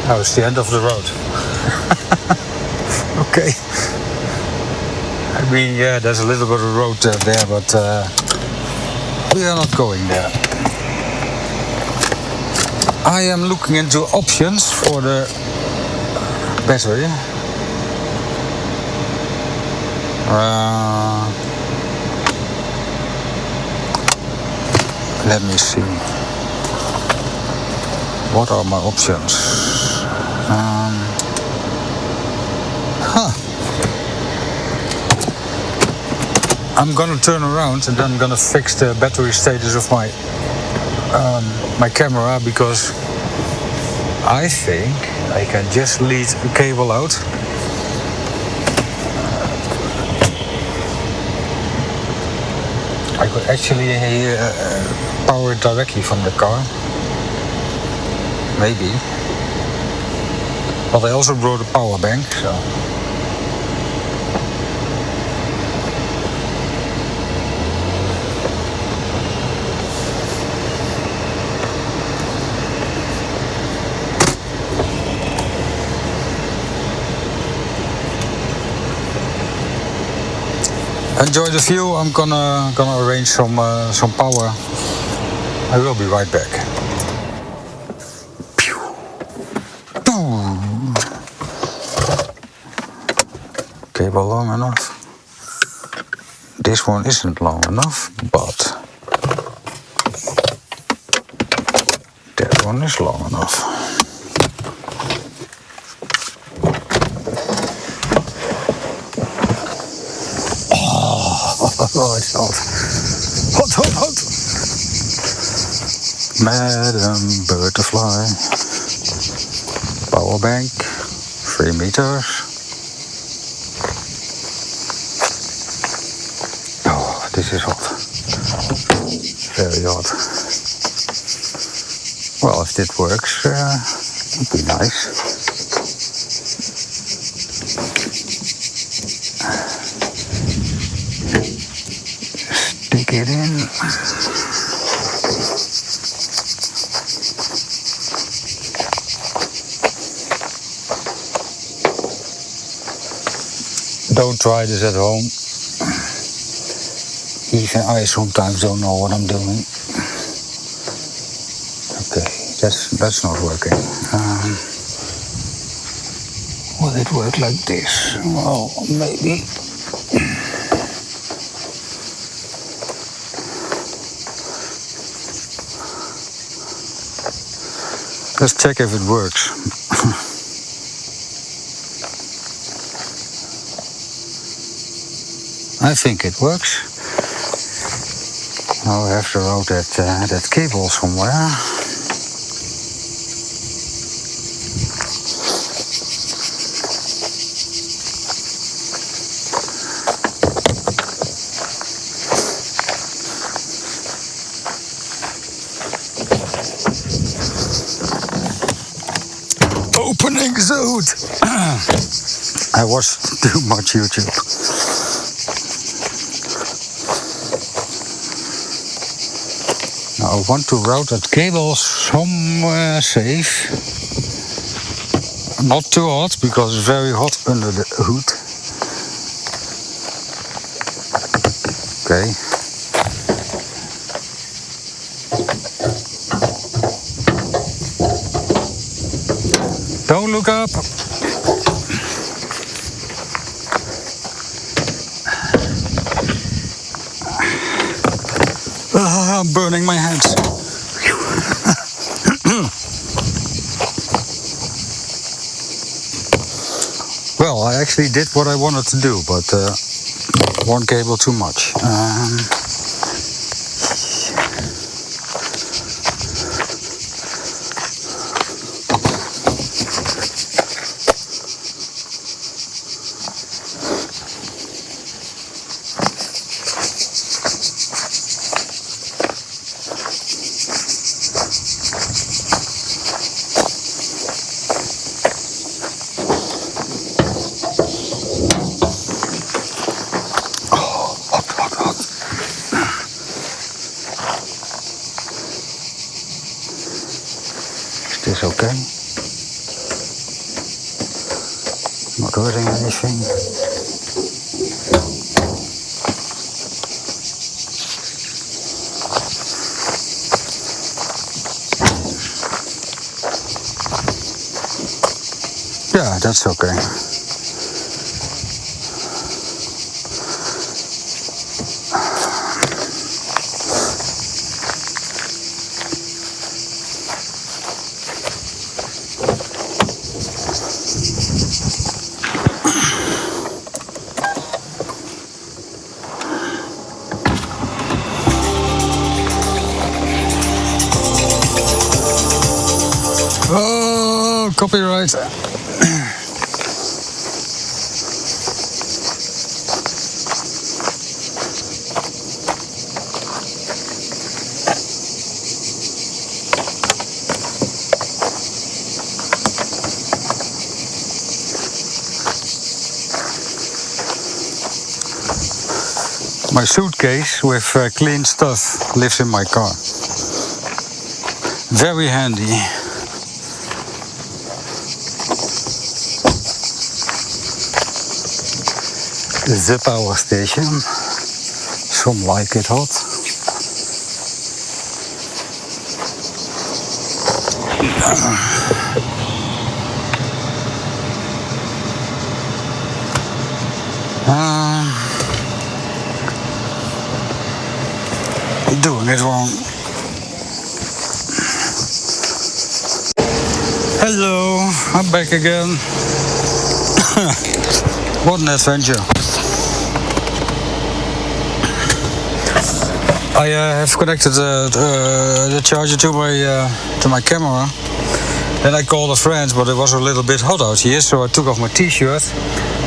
S1: Oh, it's the end of the road. Okay. I mean, yeah, there's a little bit of road there, but we are not going there. I am looking into options for the battery. Let me see. What are my options? I'm gonna turn around and then I'm gonna fix the battery status of my my camera, because I think I can just lead a cable out. I could actually power it directly from the car. Maybe. But I also brought a power bank, so. Enjoy the view. I'm gonna arrange some power. I will be right back. Cable long enough. This one isn't long enough, but that one is long enough. Oh, it's hot. Hot, hot, hot. Madam Butterfly. Power bank. 3 meters. Oh, this is hot. Very hot. Well, if it works, it'd be nice. Stick it in. Don't try this at home. Even I sometimes don't know what I'm doing. Okay, that's not working. Will it work like this? Well, maybe. Let's check if it works. I think it works. Now I have to route that cable somewhere. Opening zone. I watched too much YouTube. Now I want to route that cable somewhere safe. Not too hot because it's very hot under the hood. Okay. Don't look up. I'm burning my hands. Well, I actually did what I wanted to do, but one cable too much. Is okay? Not hurting anything. Yeah, that's okay. Oh, copyright. My suitcase with clean stuff lives in my car. Very handy. The power station. Some like it hot. Doing it wrong. Hello, I'm back again. What an adventure. I have connected the charger to my camera. Then I called a friend, but it was a little bit hot out here, so I took off my t-shirt.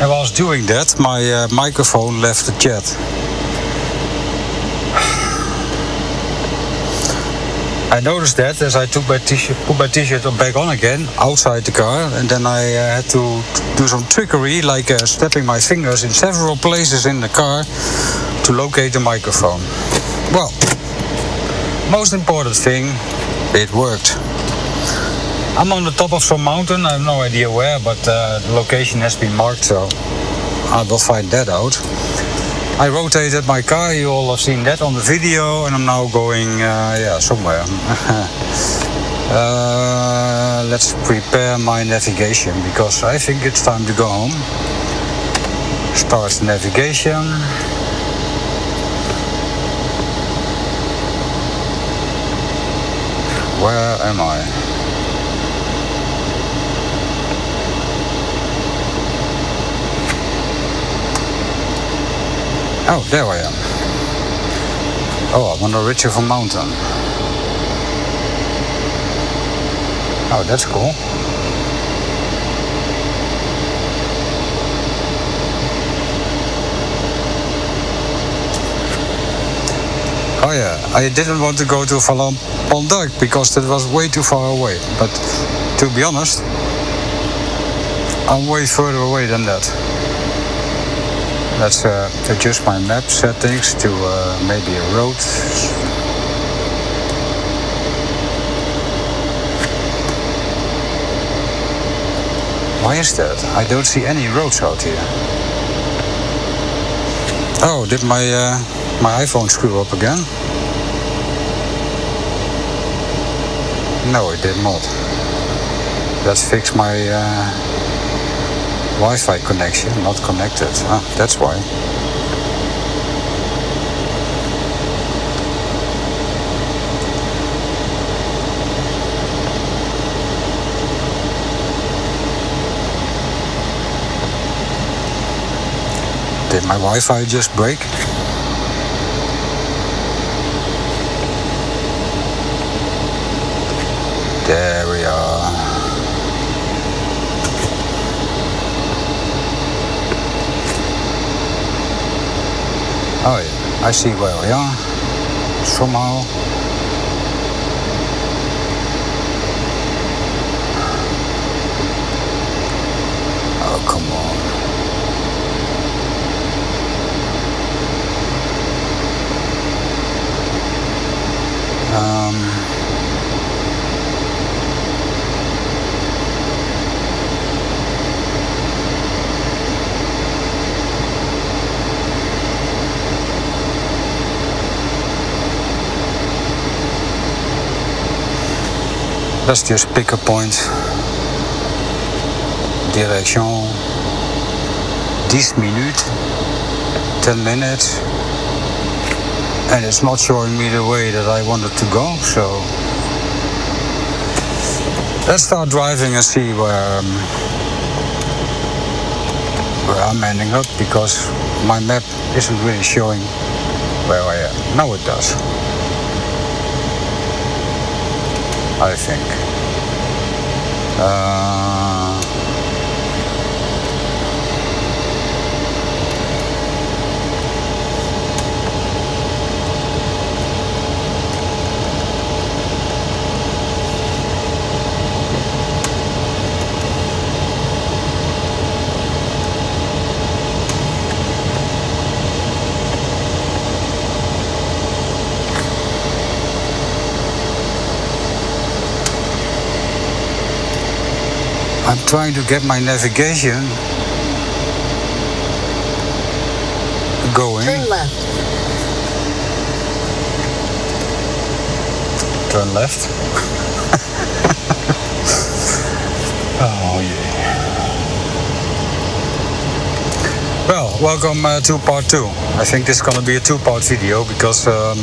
S1: And while I was doing that, my microphone left the chat. I noticed that as I took put my t-shirt back on again outside the car, and then I had to do some trickery, like stepping my fingers in several places in the car to locate the microphone. Well, most important thing, it worked. I'm on the top of some mountain, I have no idea where, but the location has been marked, so I will find that out. I rotated my car, you all have seen that on the video, and I'm now going somewhere. Let's prepare my navigation, because I think it's time to go home. Start navigation. Where am I? Oh, there I am. Oh, I'm on the ridge of a mountain. Oh, that's cool. Oh yeah, I didn't want to go to Valpondijk because that was way too far away. But to be honest, I'm way further away than that. Let's adjust my map settings to maybe a road. Why is that? I don't see any roads out here. Oh, did my iPhone screw up again? No, it did not. Let's fix my Wi-Fi connection, not connected. Ah, that's why. Did my Wi-Fi just break? There we are. Oh yeah, I see where we are. Somehow. Oh, come on. Let's just pick a point. Direction 10 minutes, 10 minutes. And it's not showing me the way that I wanted to go, so let's start driving and see where I'm ending up, because my map isn't really showing where I am. Now it does, I think. I'm trying to get my navigation going.
S2: Turn left.
S1: Turn left. Oh yeah. Well, welcome to part 2. I think this is gonna be a 2-part video, because are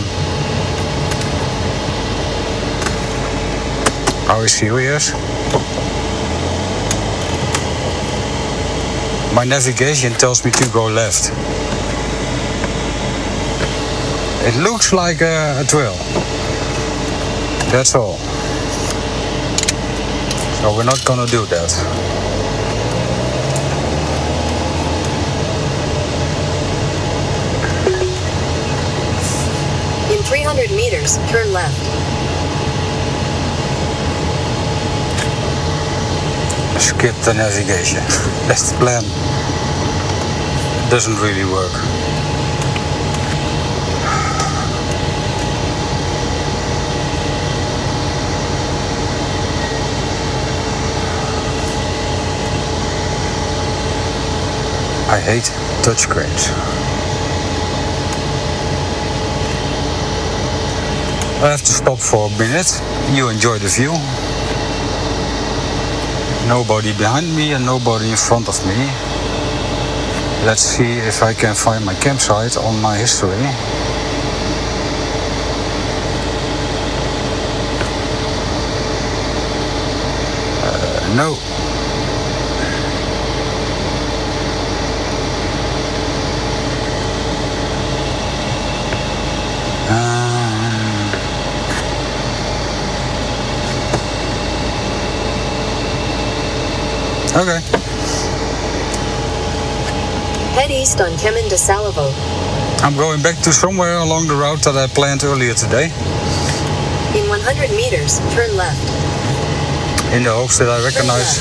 S1: we serious? My navigation tells me to go left. It looks like a trail. That's all. So we're not gonna do that.
S2: In 300 meters, turn left.
S1: Skip the navigation. That's the plan. Doesn't really work. I hate touchscreens. I have to stop for a minute. You enjoy the view. Nobody behind me and nobody in front of me. Let's see if I can find my campsite on my history. No. Okay.
S2: Head east on Chemin de Saliveau.
S1: I'm going back to somewhere along the route that I planned earlier today.
S2: In 100 meters, turn left.
S1: In the hopes that I recognize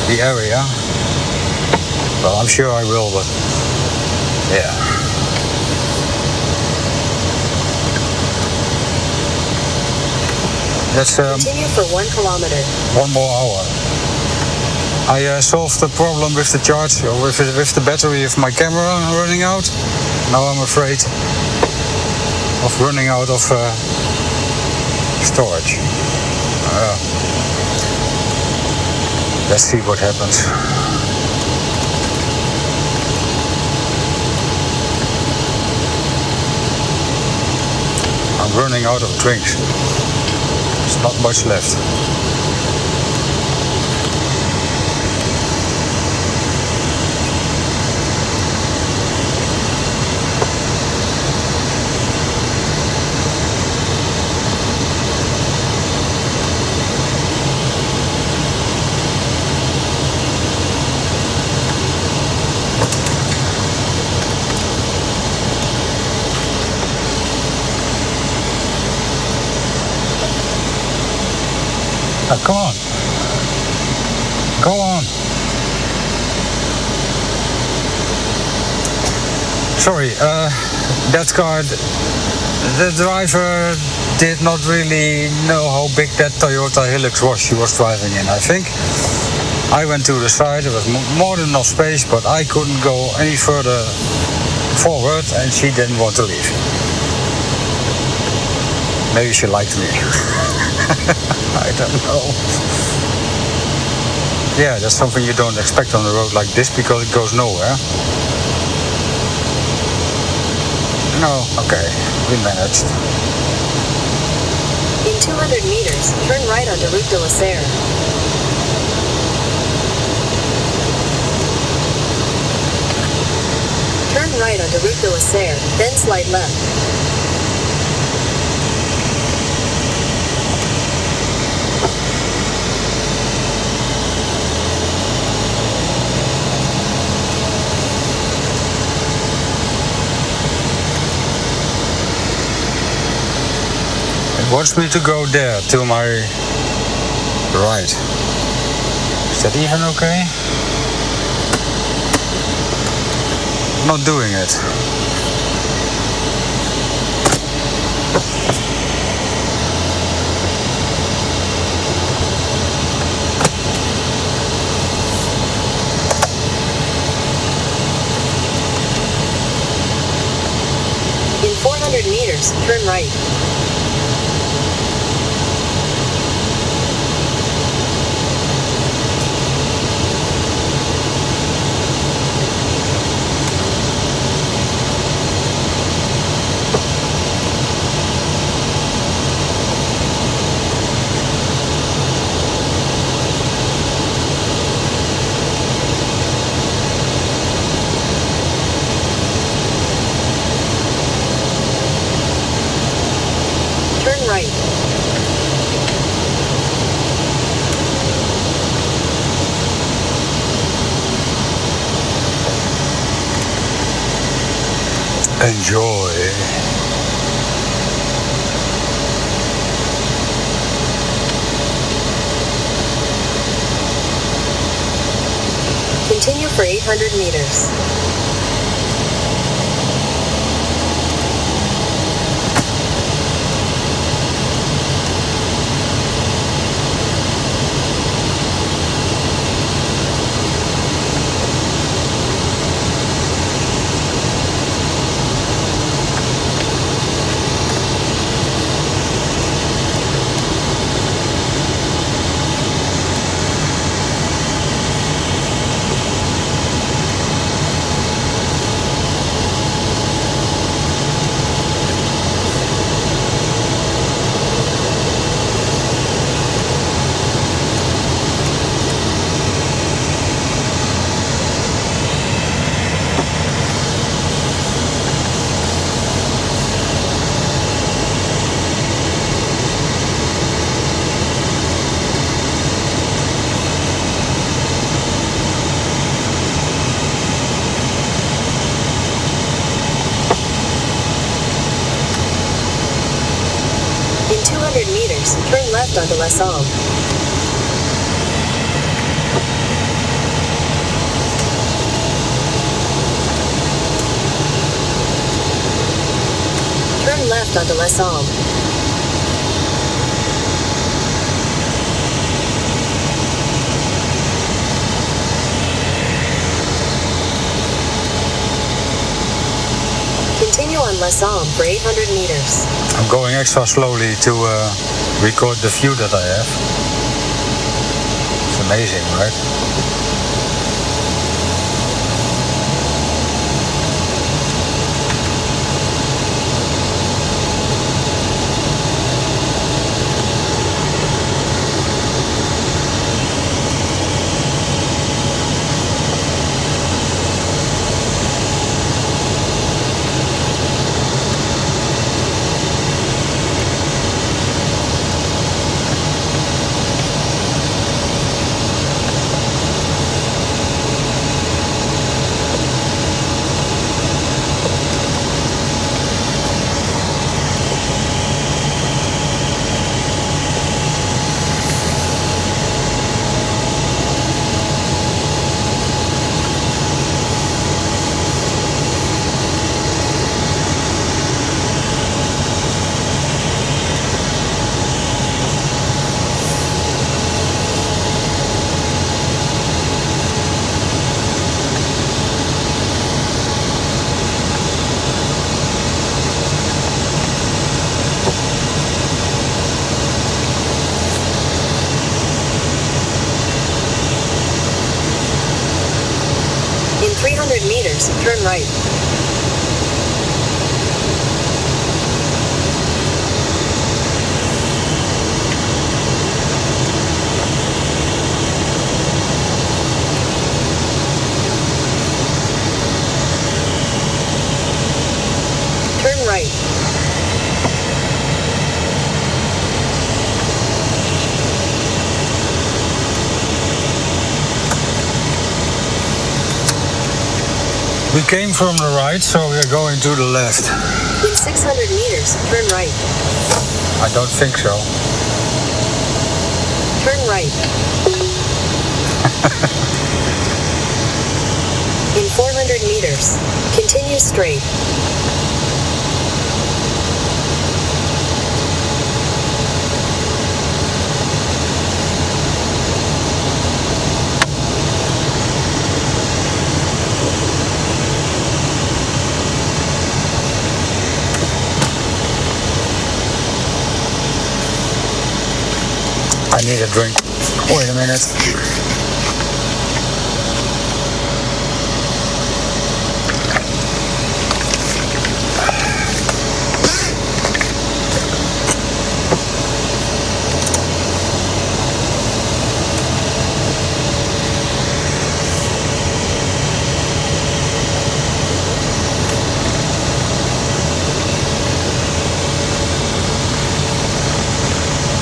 S1: the area. Well, I'm sure I will, but yeah. That's
S2: Continue for 1 kilometer.
S1: 1 more hour. I solved the problem with the charge, or with the battery of my camera running out. Now I'm afraid of running out of storage. Let's see what happens. I'm running out of drinks. There's not much left. Come on. Go on. Sorry, that car, the driver did not really know how big that Toyota Hilux was she was driving in, I think. I went to the side, there was more than enough space, but I couldn't go any further forward and she didn't want to leave. Maybe she liked me. I don't know. Yeah, that's something you don't expect on a road like this because it goes nowhere. No, okay, we managed.
S2: In 200 meters, turn right onto Route de la Serre. Turn right onto Route de la Serre, then slide left.
S1: Wants me to go there, to my right. Is that even okay? Not doing it.
S2: In 400 meters, turn right.
S1: Enjoy.
S2: Continue for 800 meters. meters, turn left onto Les Almes. Turn left onto Les Almes. Continue on Les Almes for 800 meters.
S1: I'm going extra slowly to record the view that I have. It's amazing, right?
S2: In 300 meters, turn right. Turn right.
S1: We came from the right, so we are going to the left.
S2: In 600 meters, turn right.
S1: I don't think so.
S2: Turn right. In 400 meters, continue straight.
S1: I need a drink. Wait a minute.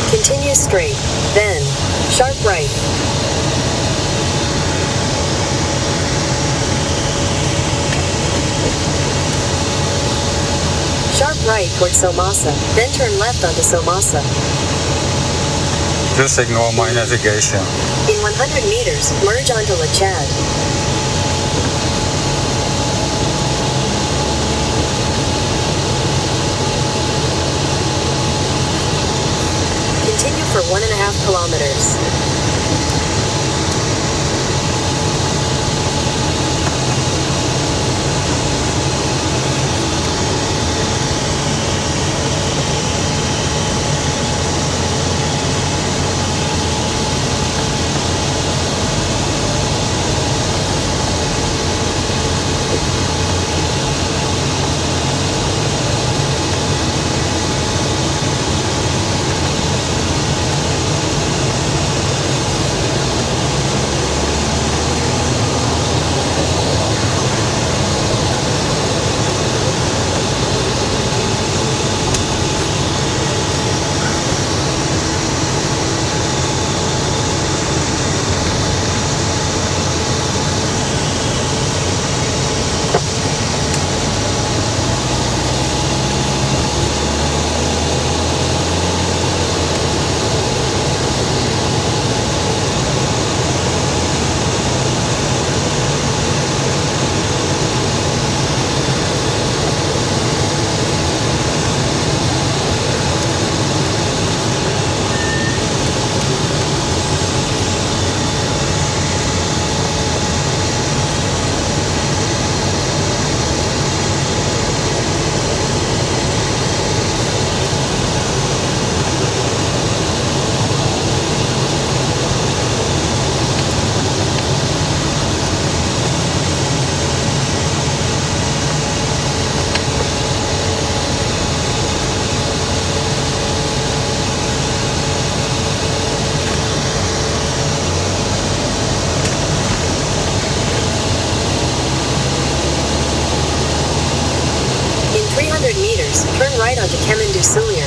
S2: Continue straight, then sharp right. Sharp right towards Somasa, then turn left onto Somasa.
S1: Just ignore my navigation.
S2: In 100 meters, merge onto La Chad. Continue for 1.5 kilometers. right onto Chemin du Soulier.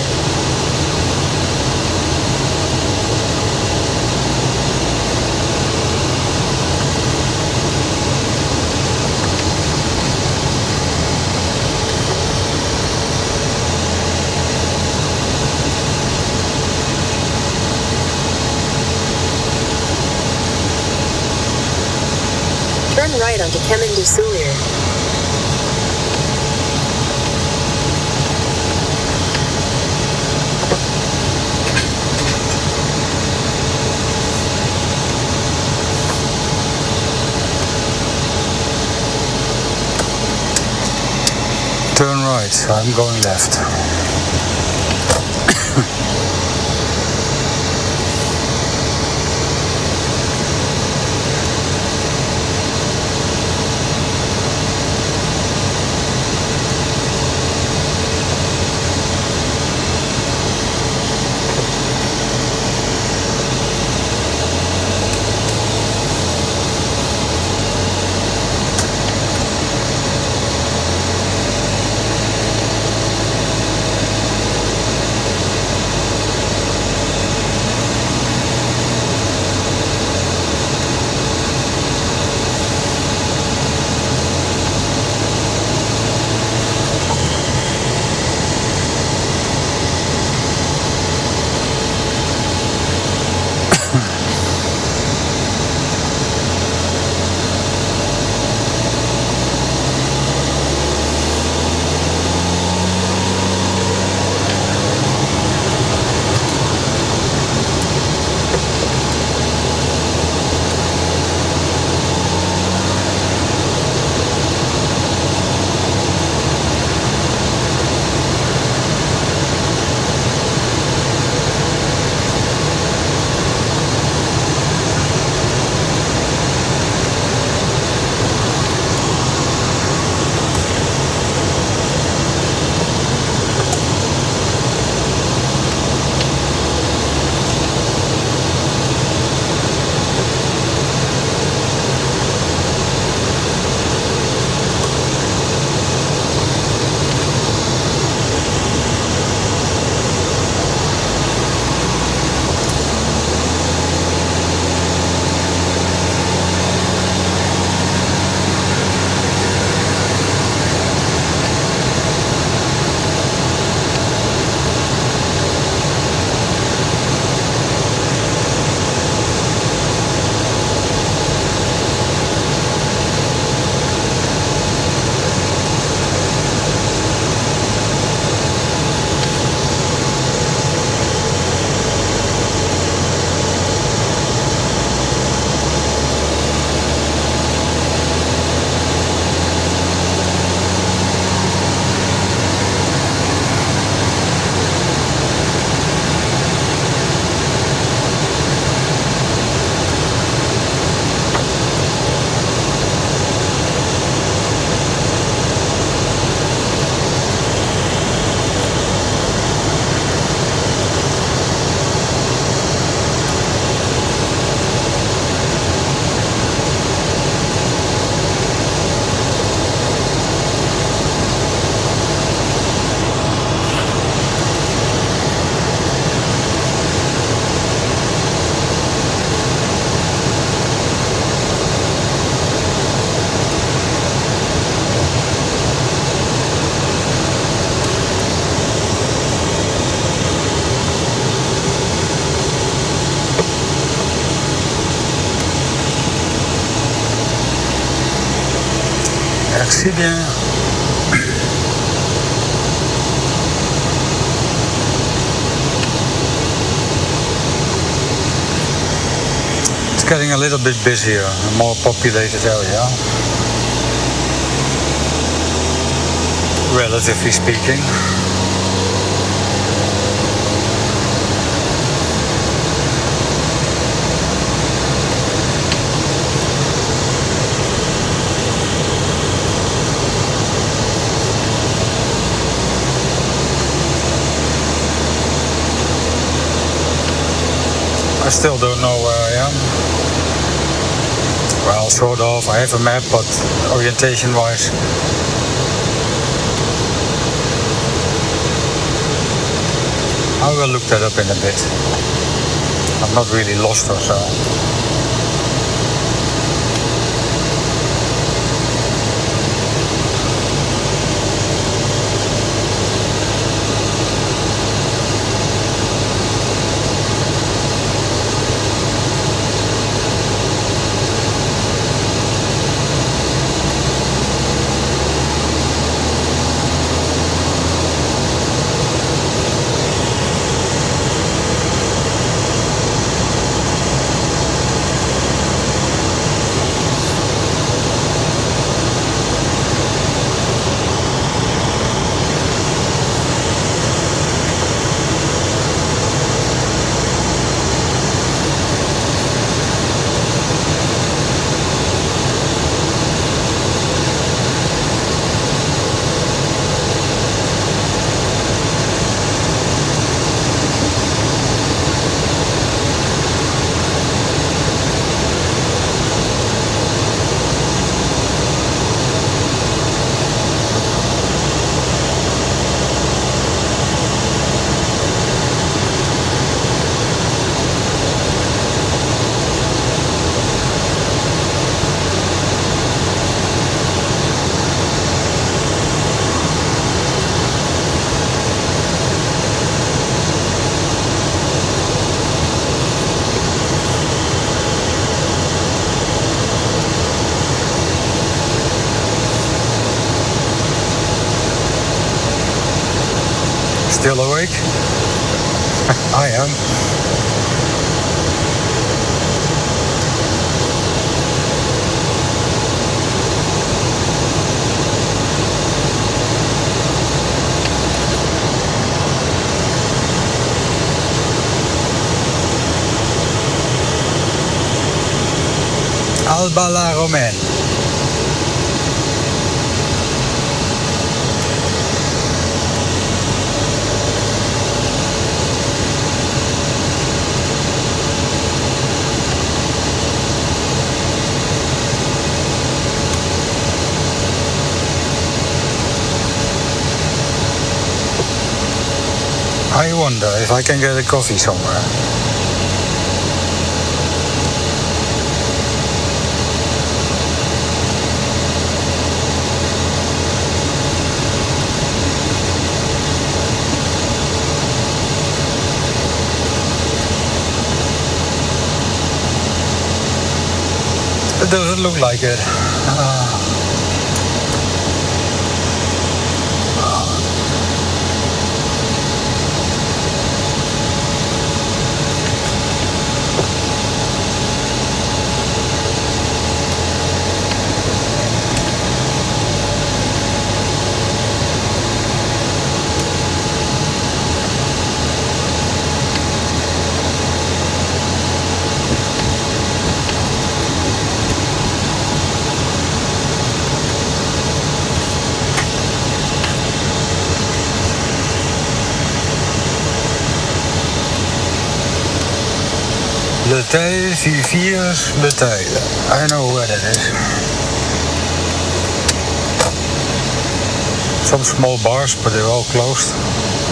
S2: Turn right onto Chemin du Soulier.
S1: Turn right, I'm going left. Merci bien. It's getting a little bit busier, a more populated area. Relatively speaking. I still don't know where I am. Well, sort of. I have a map, but orientation-wise, I will look that up in a bit. I'm not really lost or so. Still awake? I am. Alba la Romaine. I wonder if I can get a coffee somewhere. It doesn't look like it. Le Teil, Viviers, Le Teil. I know where that is. Some small bars, but they're all closed.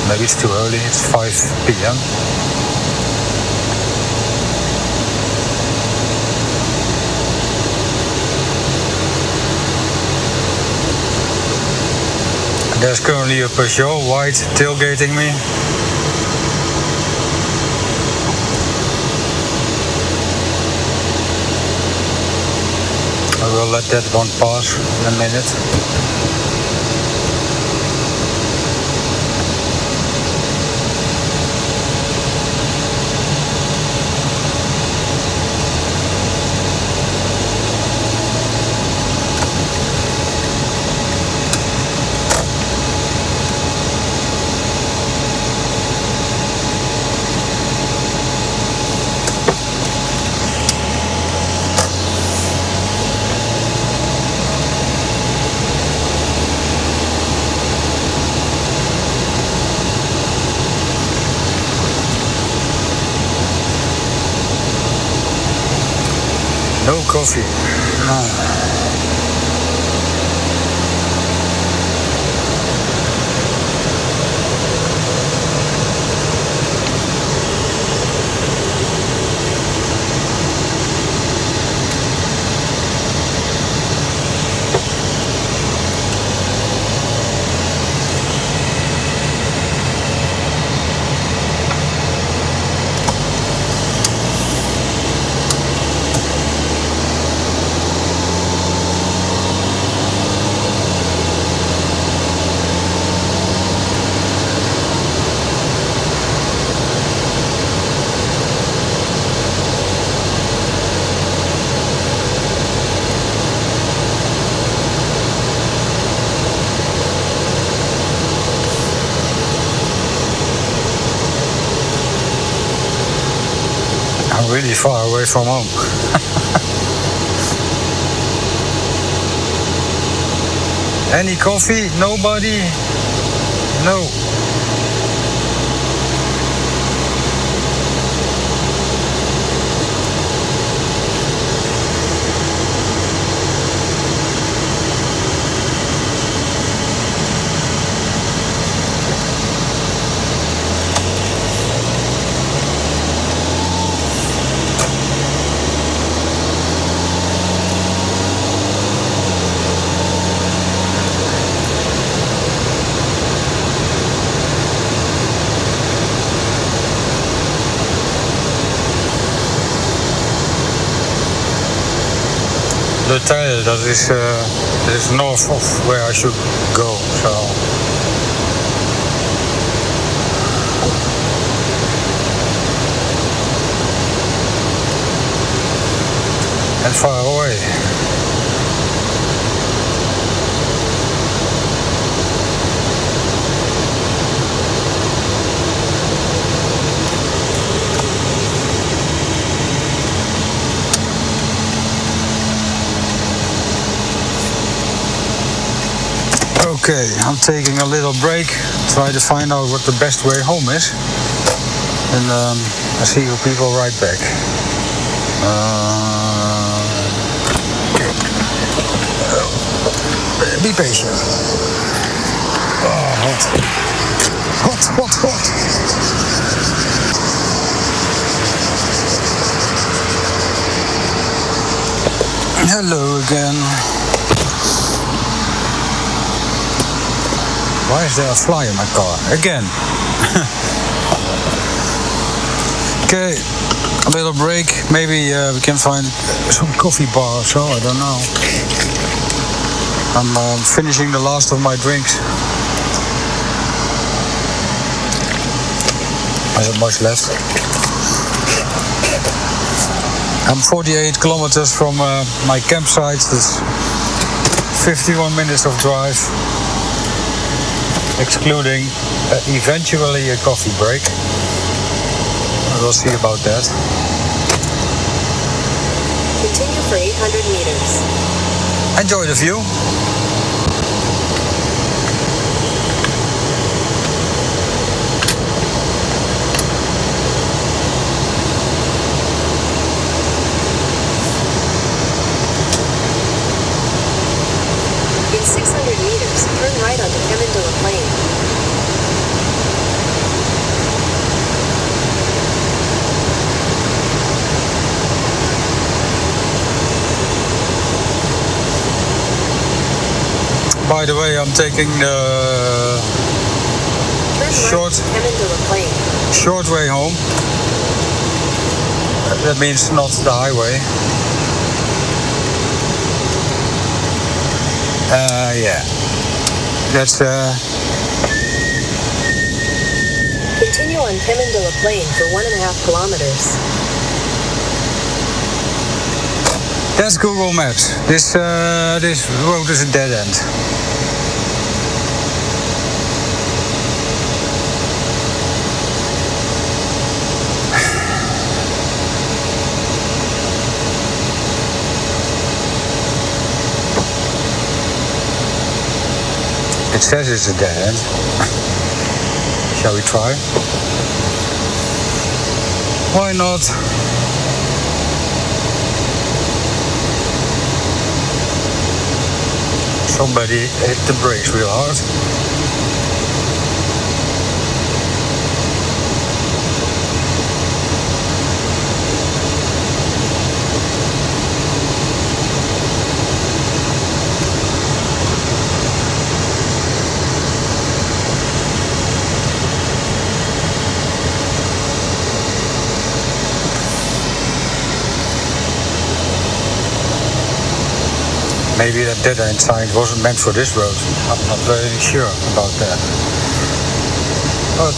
S1: Maybe it's too early, it's 5 p.m. There's currently a Peugeot white tailgating me. I will let that one pass in a minute. No coffee. No. I'm really far away from home. Any coffee? Nobody? No. Le Tijl, dat is north of where I should go, so. And far away. Okay, I'm taking a little break, try to find out what the best way home is, and I see you people right back. Be patient. Oh, hot. Hot, hot, hot. Hello again. Why is there a fly in my car? Again. Okay, a little break. Maybe we can find some coffee bar or so, I don't know. I'm finishing the last of my drinks. I have much left. I'm 48 kilometers from my campsite. That's 51 minutes of drive. Excluding eventually a coffee break. We'll see about that.
S2: Continue for 800 meters.
S1: Enjoy the view.
S2: In 600 meters, turn right onto Kemendula Plain.
S1: By the way, I'm taking the short way home. That means not the highway. Yeah. That's
S2: Continue on Kemendula Plain for 1.5 kilometers.
S1: That's Google Maps. This road is a dead end. It says it's a dead end. Shall we try? Why not? Somebody hit the brakes real hard. Maybe that dead end sign wasn't meant for this road. I'm not very sure about that. But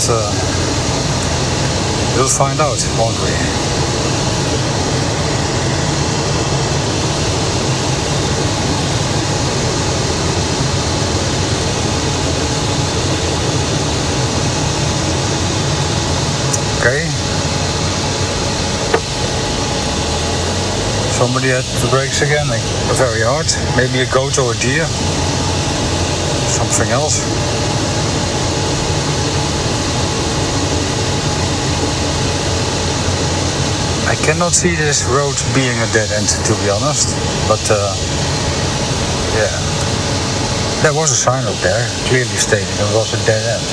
S1: we'll find out, won't we? Okay. somebody had the brakes again, like, very hard. Maybe a goat or a deer. Something else. I cannot see this road being a dead end, to be honest. But yeah, there was a sign up there clearly stating it was a dead end.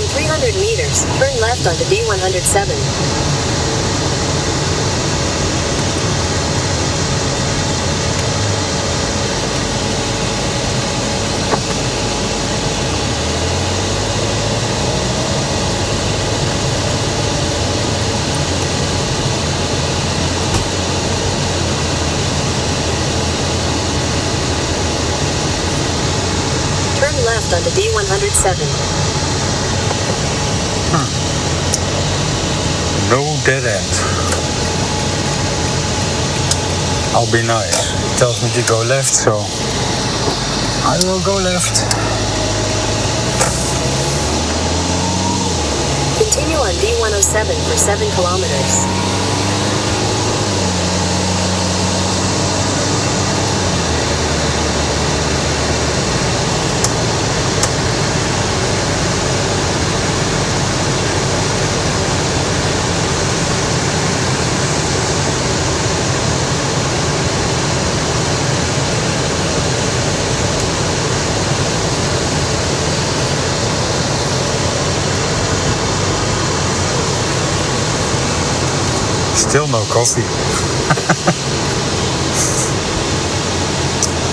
S2: 300 meters, turn left onto D107. Turn left onto D107.
S1: No dead end. I'll be nice. It tells me to go left, so I will go left.
S2: Continue on D107 for 7 kilometers.
S1: Still no coffee.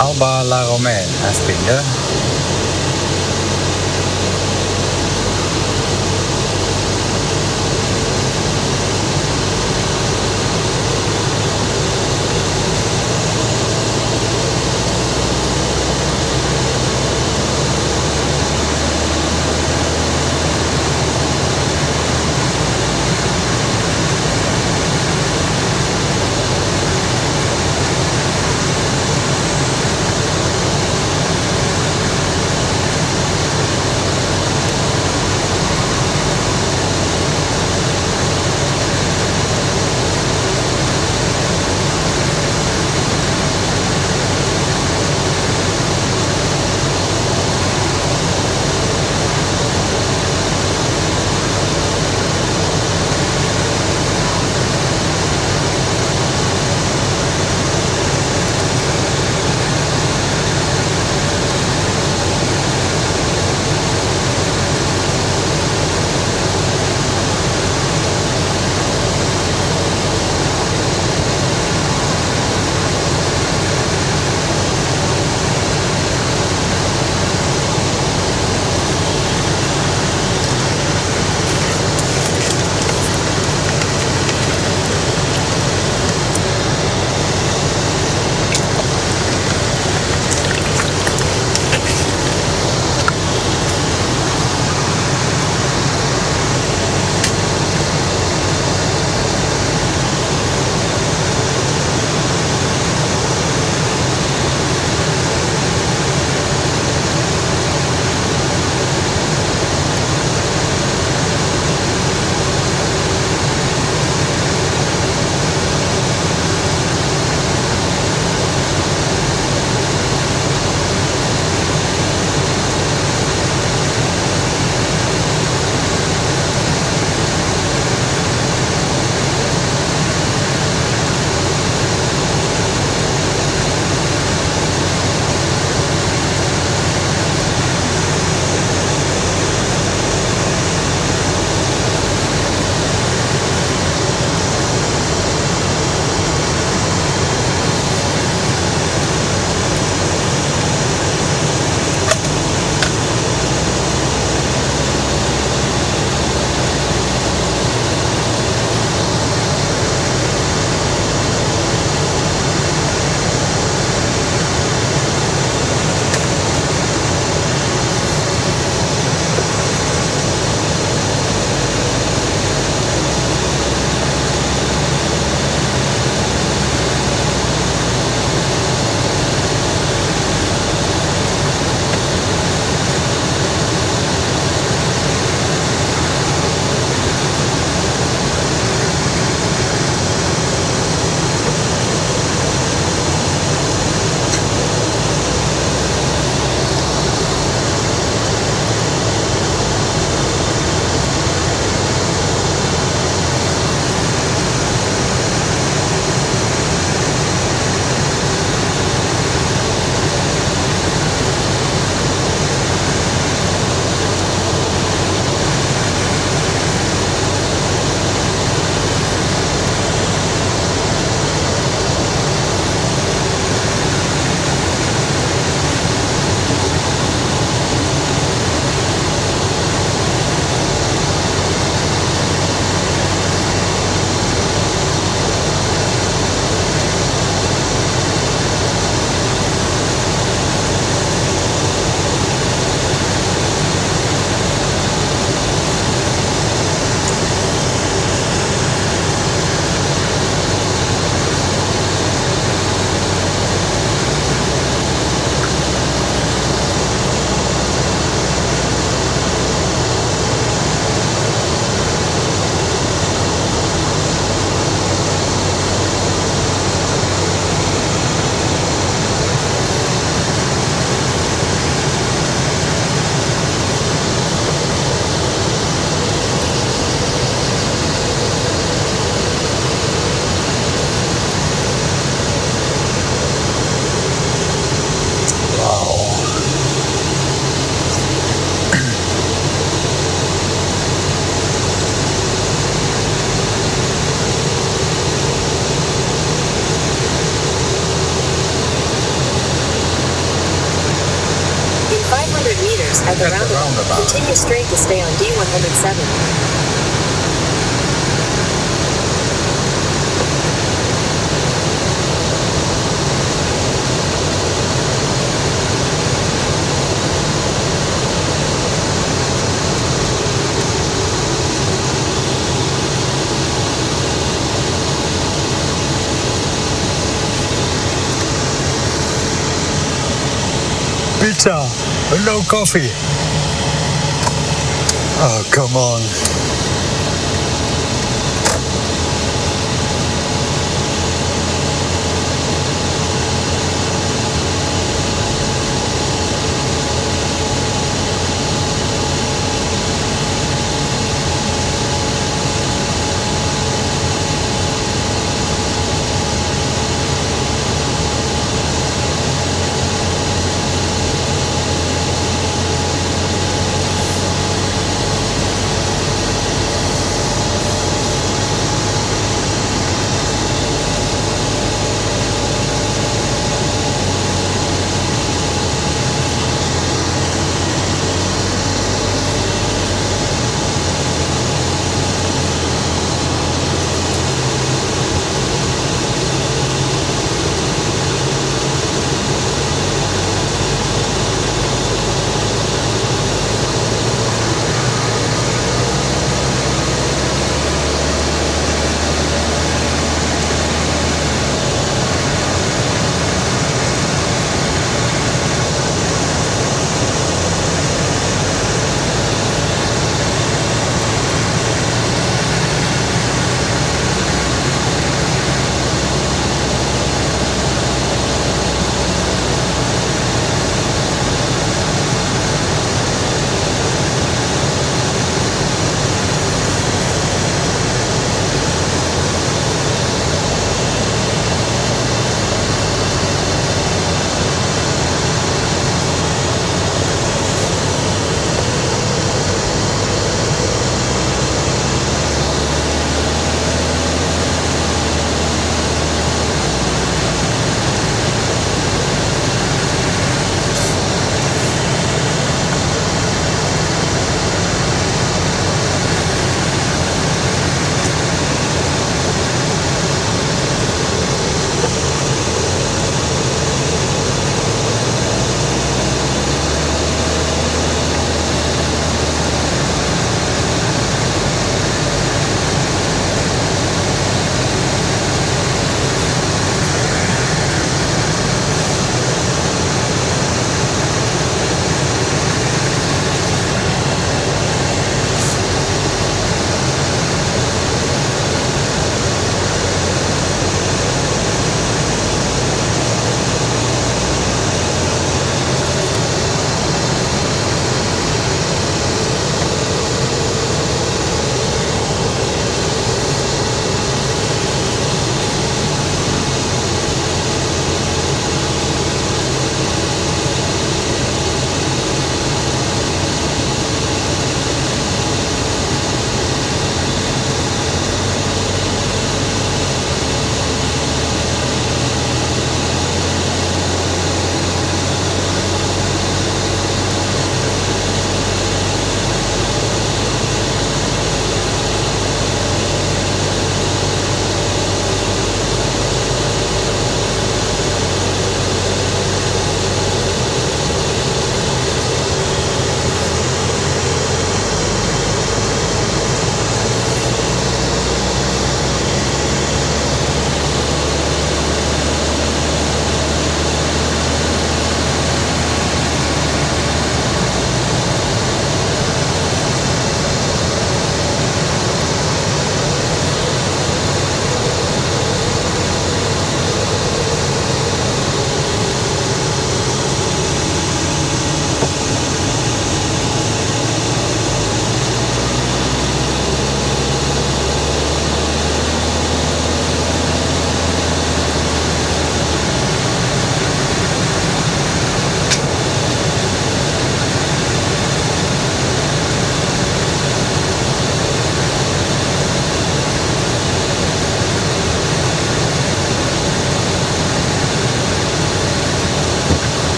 S1: Alba La Romaine has been there.
S2: the
S1: At the
S2: roundabout.
S1: roundabout.
S2: Continue straight to stay on D107.
S1: Pizza, no coffee. Oh, come on.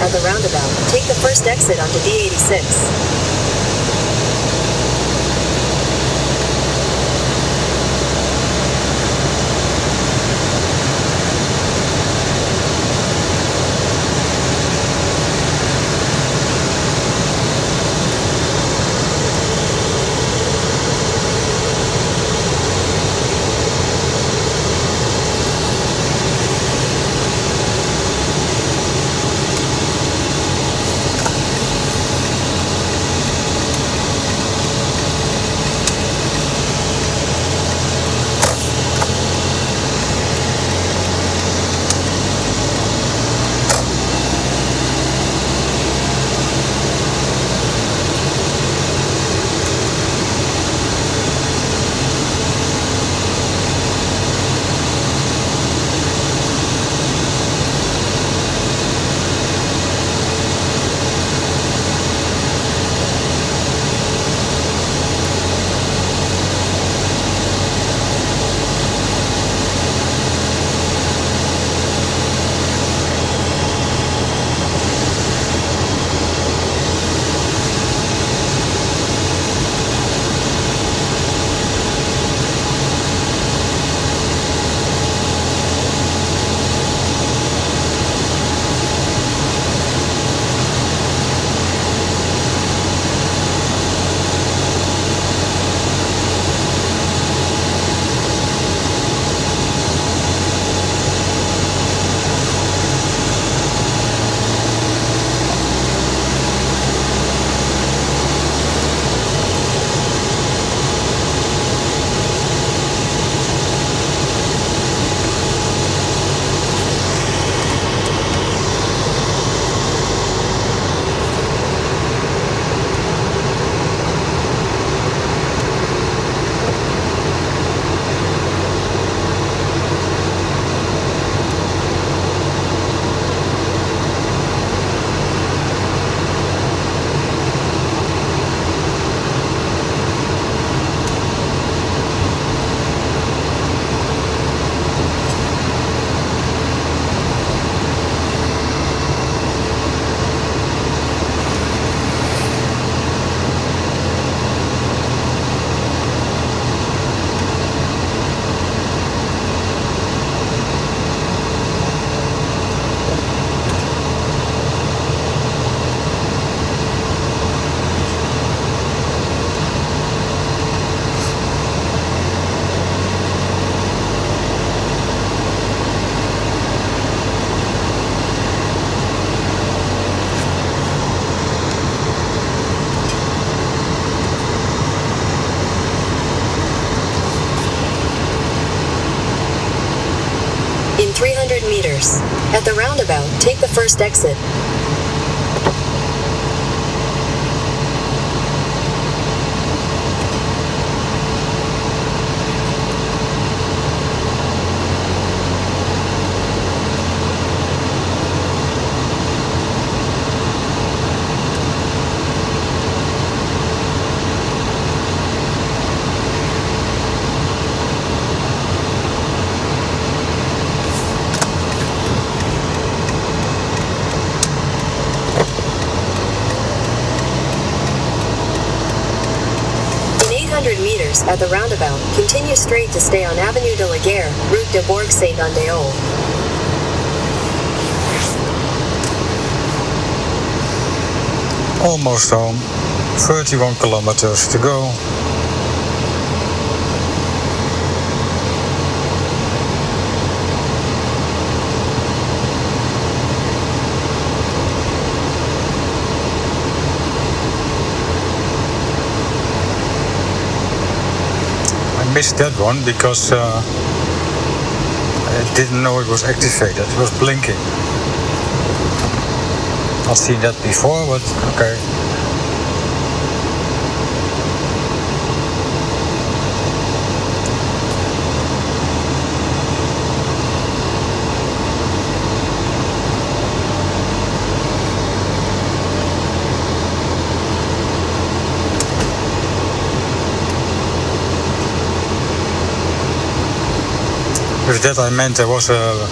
S2: at the roundabout, take the first exit onto D86. In 300 meters. At the roundabout, take the first exit. Meters at the roundabout, continue straight to stay on Avenue de la Guerre, Route de Bourg Saint-Andéol.
S1: Almost home. 31 kilometers to go. I missed that one because I didn't know it was activated. It was blinking. I've seen that before, but okay. With that I meant there was a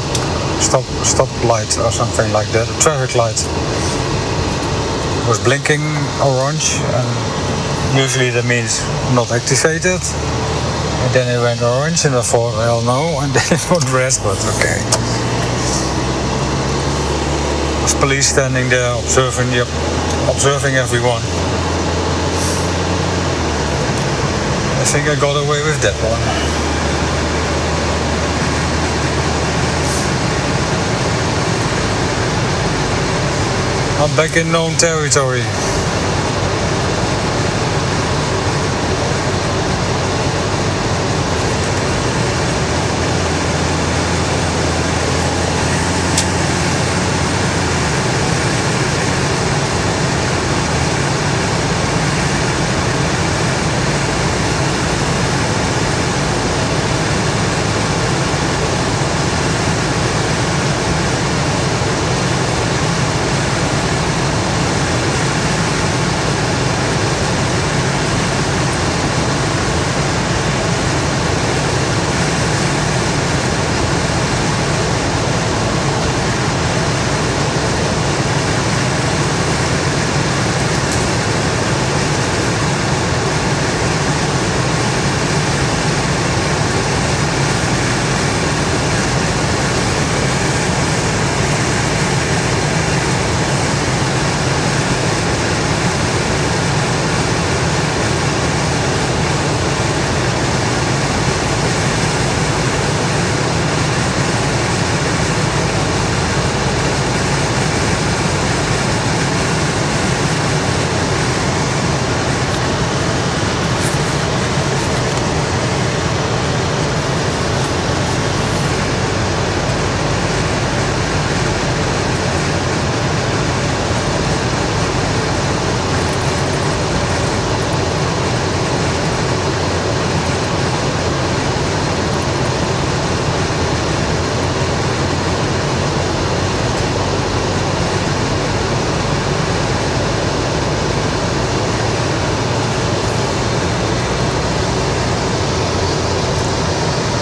S1: stop light or something like that, a traffic light was blinking orange, and usually that means not activated. And then it went orange, and I thought, hell no, and then it went red, but okay. There's police standing there observing everyone. I think I got away with that one. I'm back in known territory.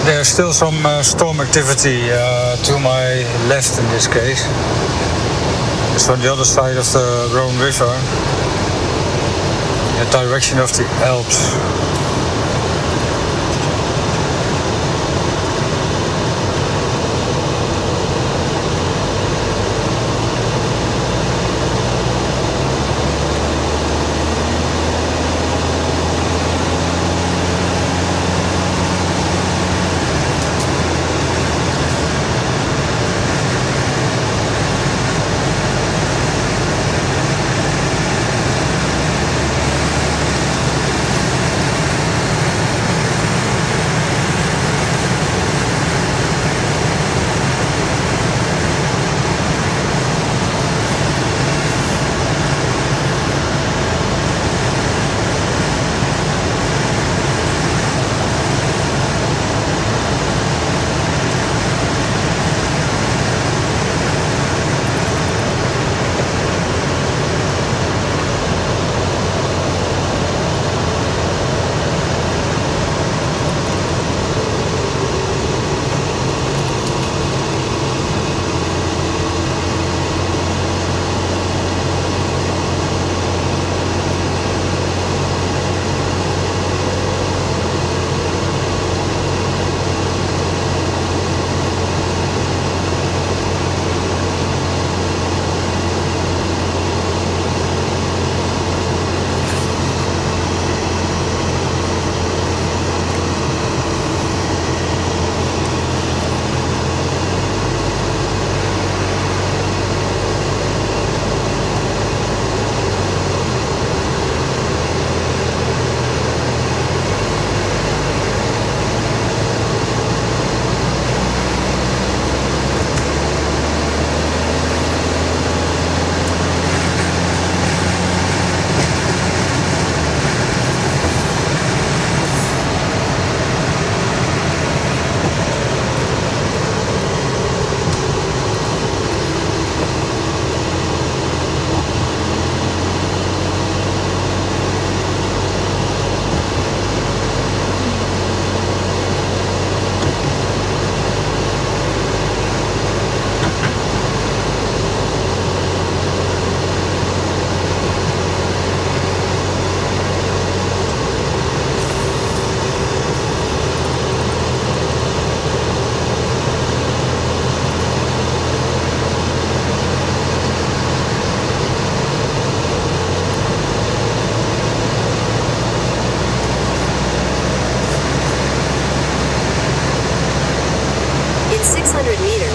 S1: There's still some storm activity to my left in this case. It's on the other side of the Rhone River, in the direction of the Alps.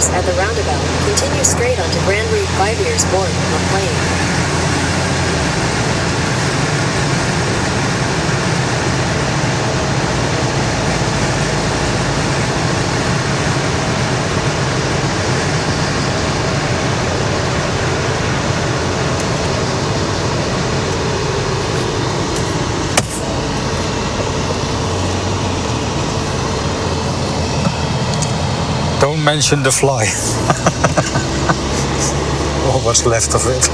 S2: meters at the roundabout, continue straight onto Grand Route 5 Years Bourg, McLean.
S1: Don't mention the fly. Or what's left of it.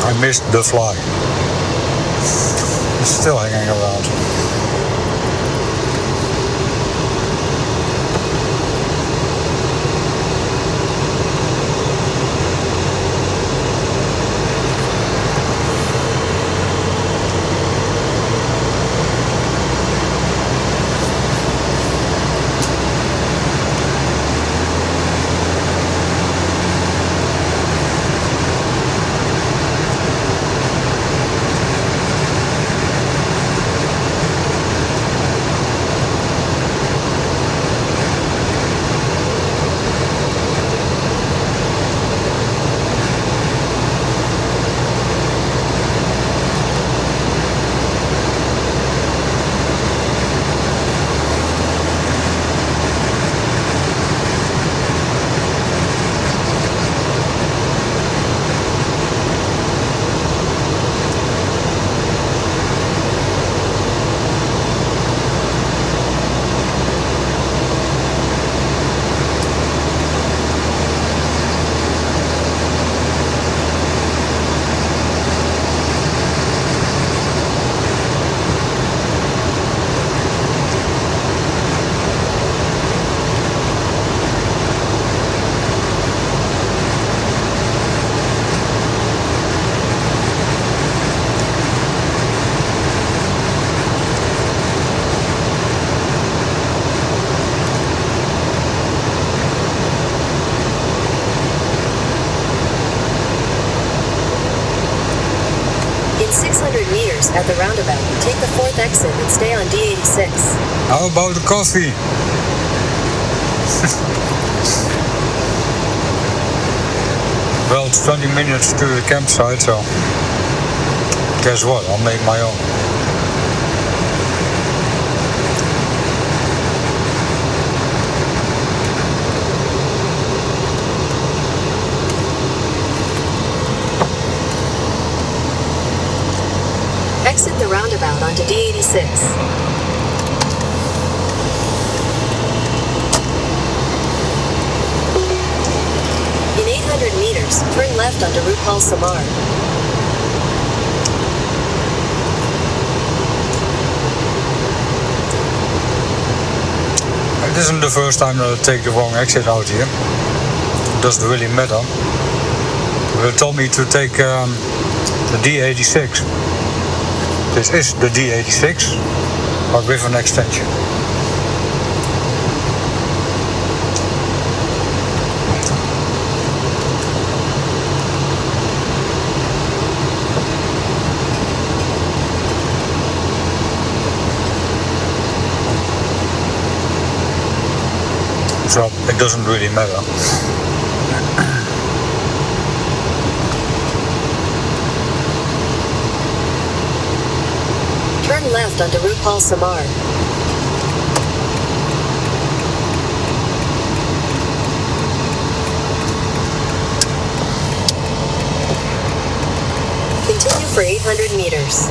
S1: I missed the fly. It's still hanging around.
S2: meters at the roundabout, take the 4th exit and stay on D86.
S1: How about the coffee? Well, it's 20 minutes to the campsite, so guess what? I'll make my own.
S2: Exit the roundabout onto D86. In 800 meters, turn left onto Route Paul Samar.
S1: It isn't the first time that I take the wrong exit out here. It doesn't really matter. They told me to take the D86. This is the D86, but with an extension. So it doesn't really matter.
S2: Turn left onto Route Paul Samar. Continue for 800 meters.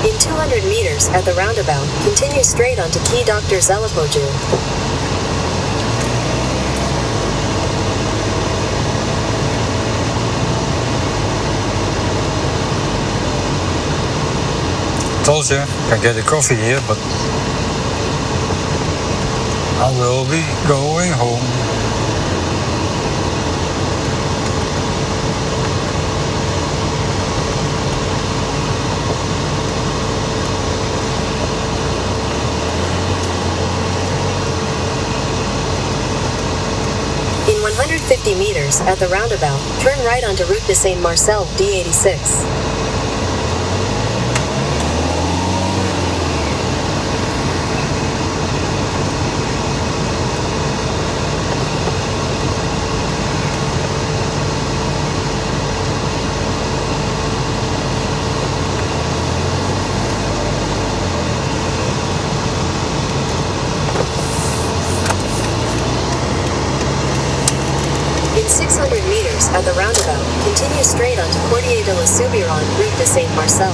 S2: In 200 meters at the roundabout, continue straight onto Key Dr. Zelapoju.
S1: Told you, can get a coffee here, but I will be going home.
S2: In 150 meters at the roundabout, turn right onto Route de Saint Marcel, D86. In 600 meters at the roundabout, continue straight onto Quartier de la Soubiron, Route de Saint Marcel.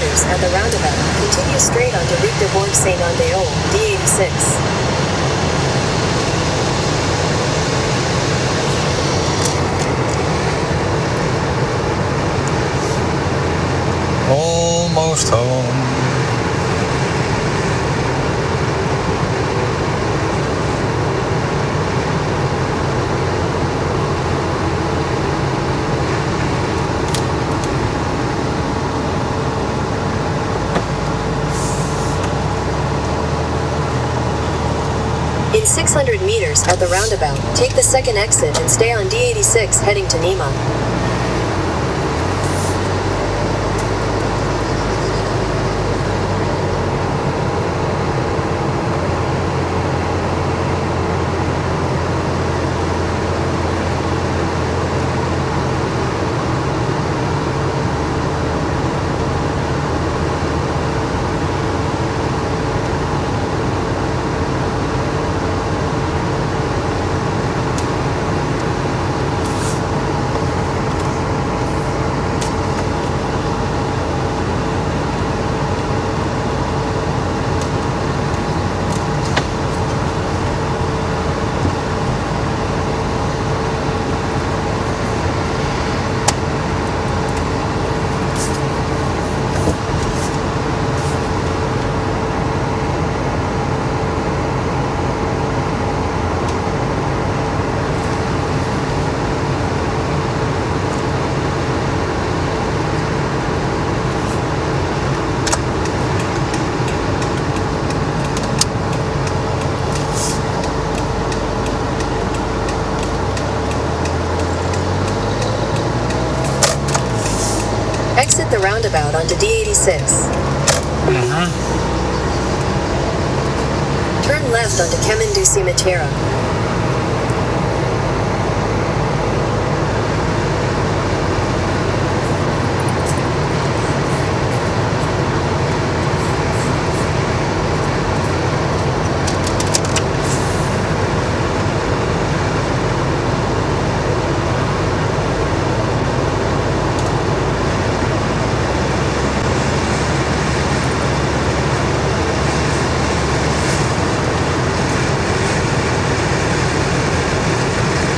S2: meters at the roundabout, continue straight onto Route de Bourg Saint-Andéol, D86.
S1: Almost home.
S2: In 600 meters at the roundabout, take the second exit and stay on D86 heading to Nîmes. Exit the roundabout onto D86. Turn left onto Chemin du Cimetière.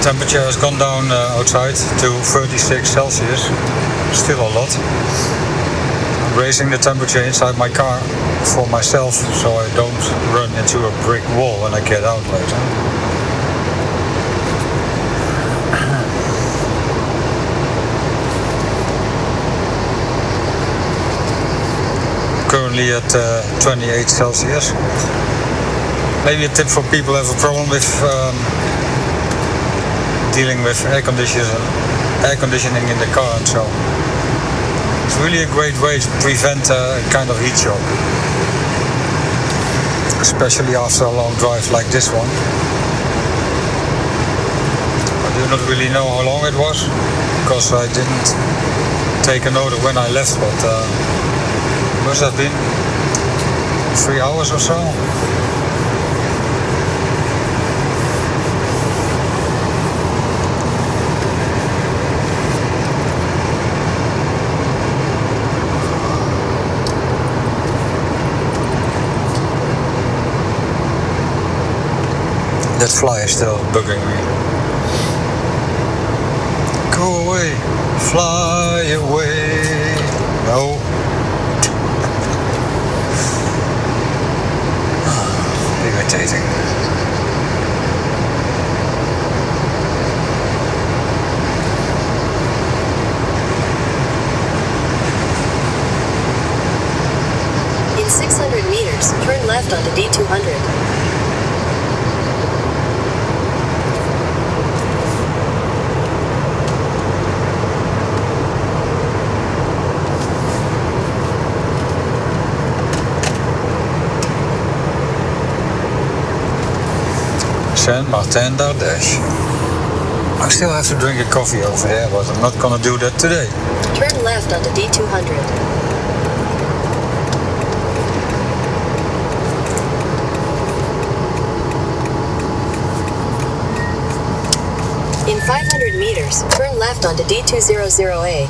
S1: Temperature has gone down outside to 36 Celsius, still a lot. I'm raising the temperature inside my car for myself so I don't run into a brick wall when I get out later. Currently at 28 Celsius. Maybe a tip for people who have a problem with dealing with air conditioning in the car and so. It's really a great way to prevent a kind of heat shock, especially after a long drive like this one. I do not really know how long it was because I didn't take a note of when I left, but must have been 3 hours or so. That fly is still bugging me. Go away, fly away. No. Irritating.
S2: In 600 meters, turn left onto D200.
S1: Saint-Martin d'Ardèche. I still have to drink a coffee over here, but I'm not gonna do that today.
S2: Turn left onto D200. In 500 meters, turn left onto D200A.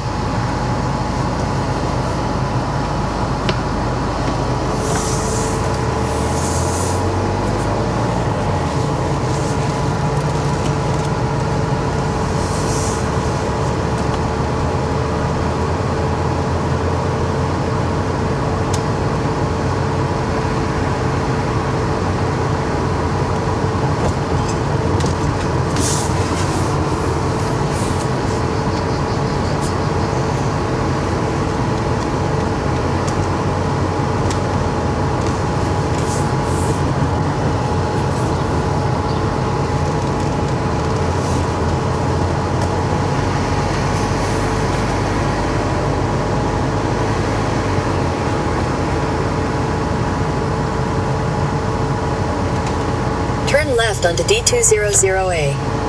S2: left onto D200A.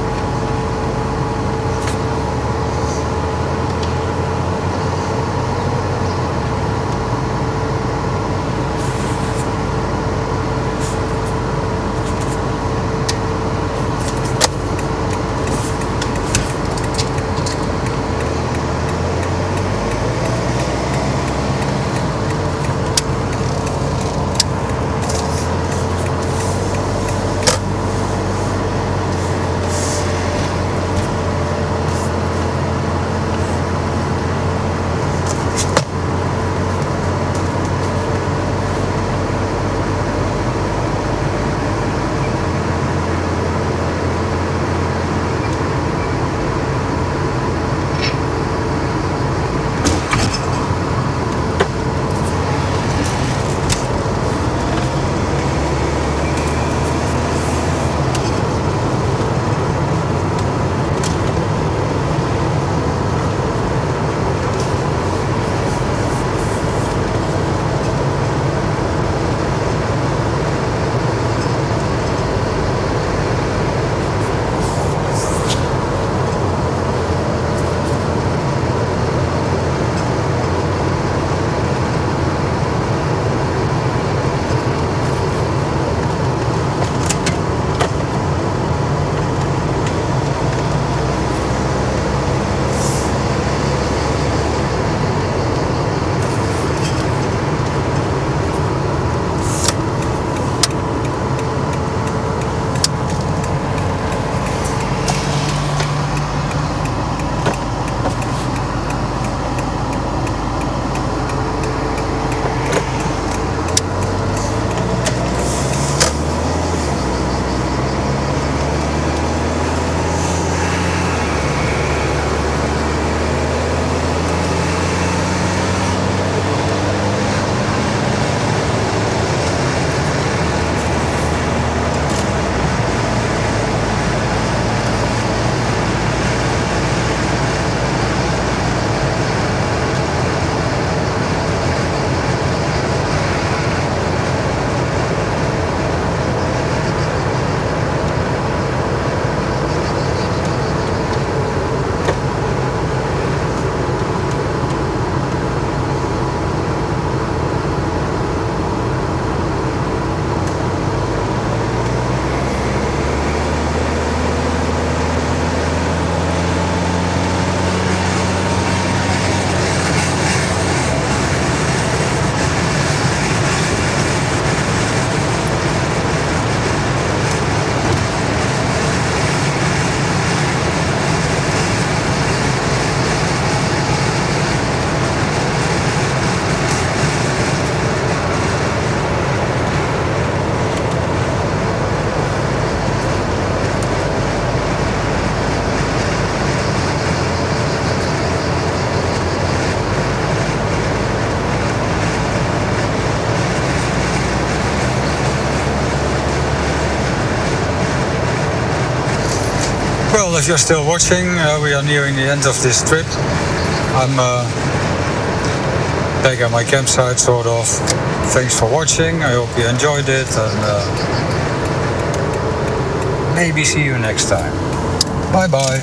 S1: Well, if you're still watching, we are nearing the end of this trip. I'm back at my campsite, sort of. Thanks for watching. I hope you enjoyed it, and maybe see you next time. Bye bye.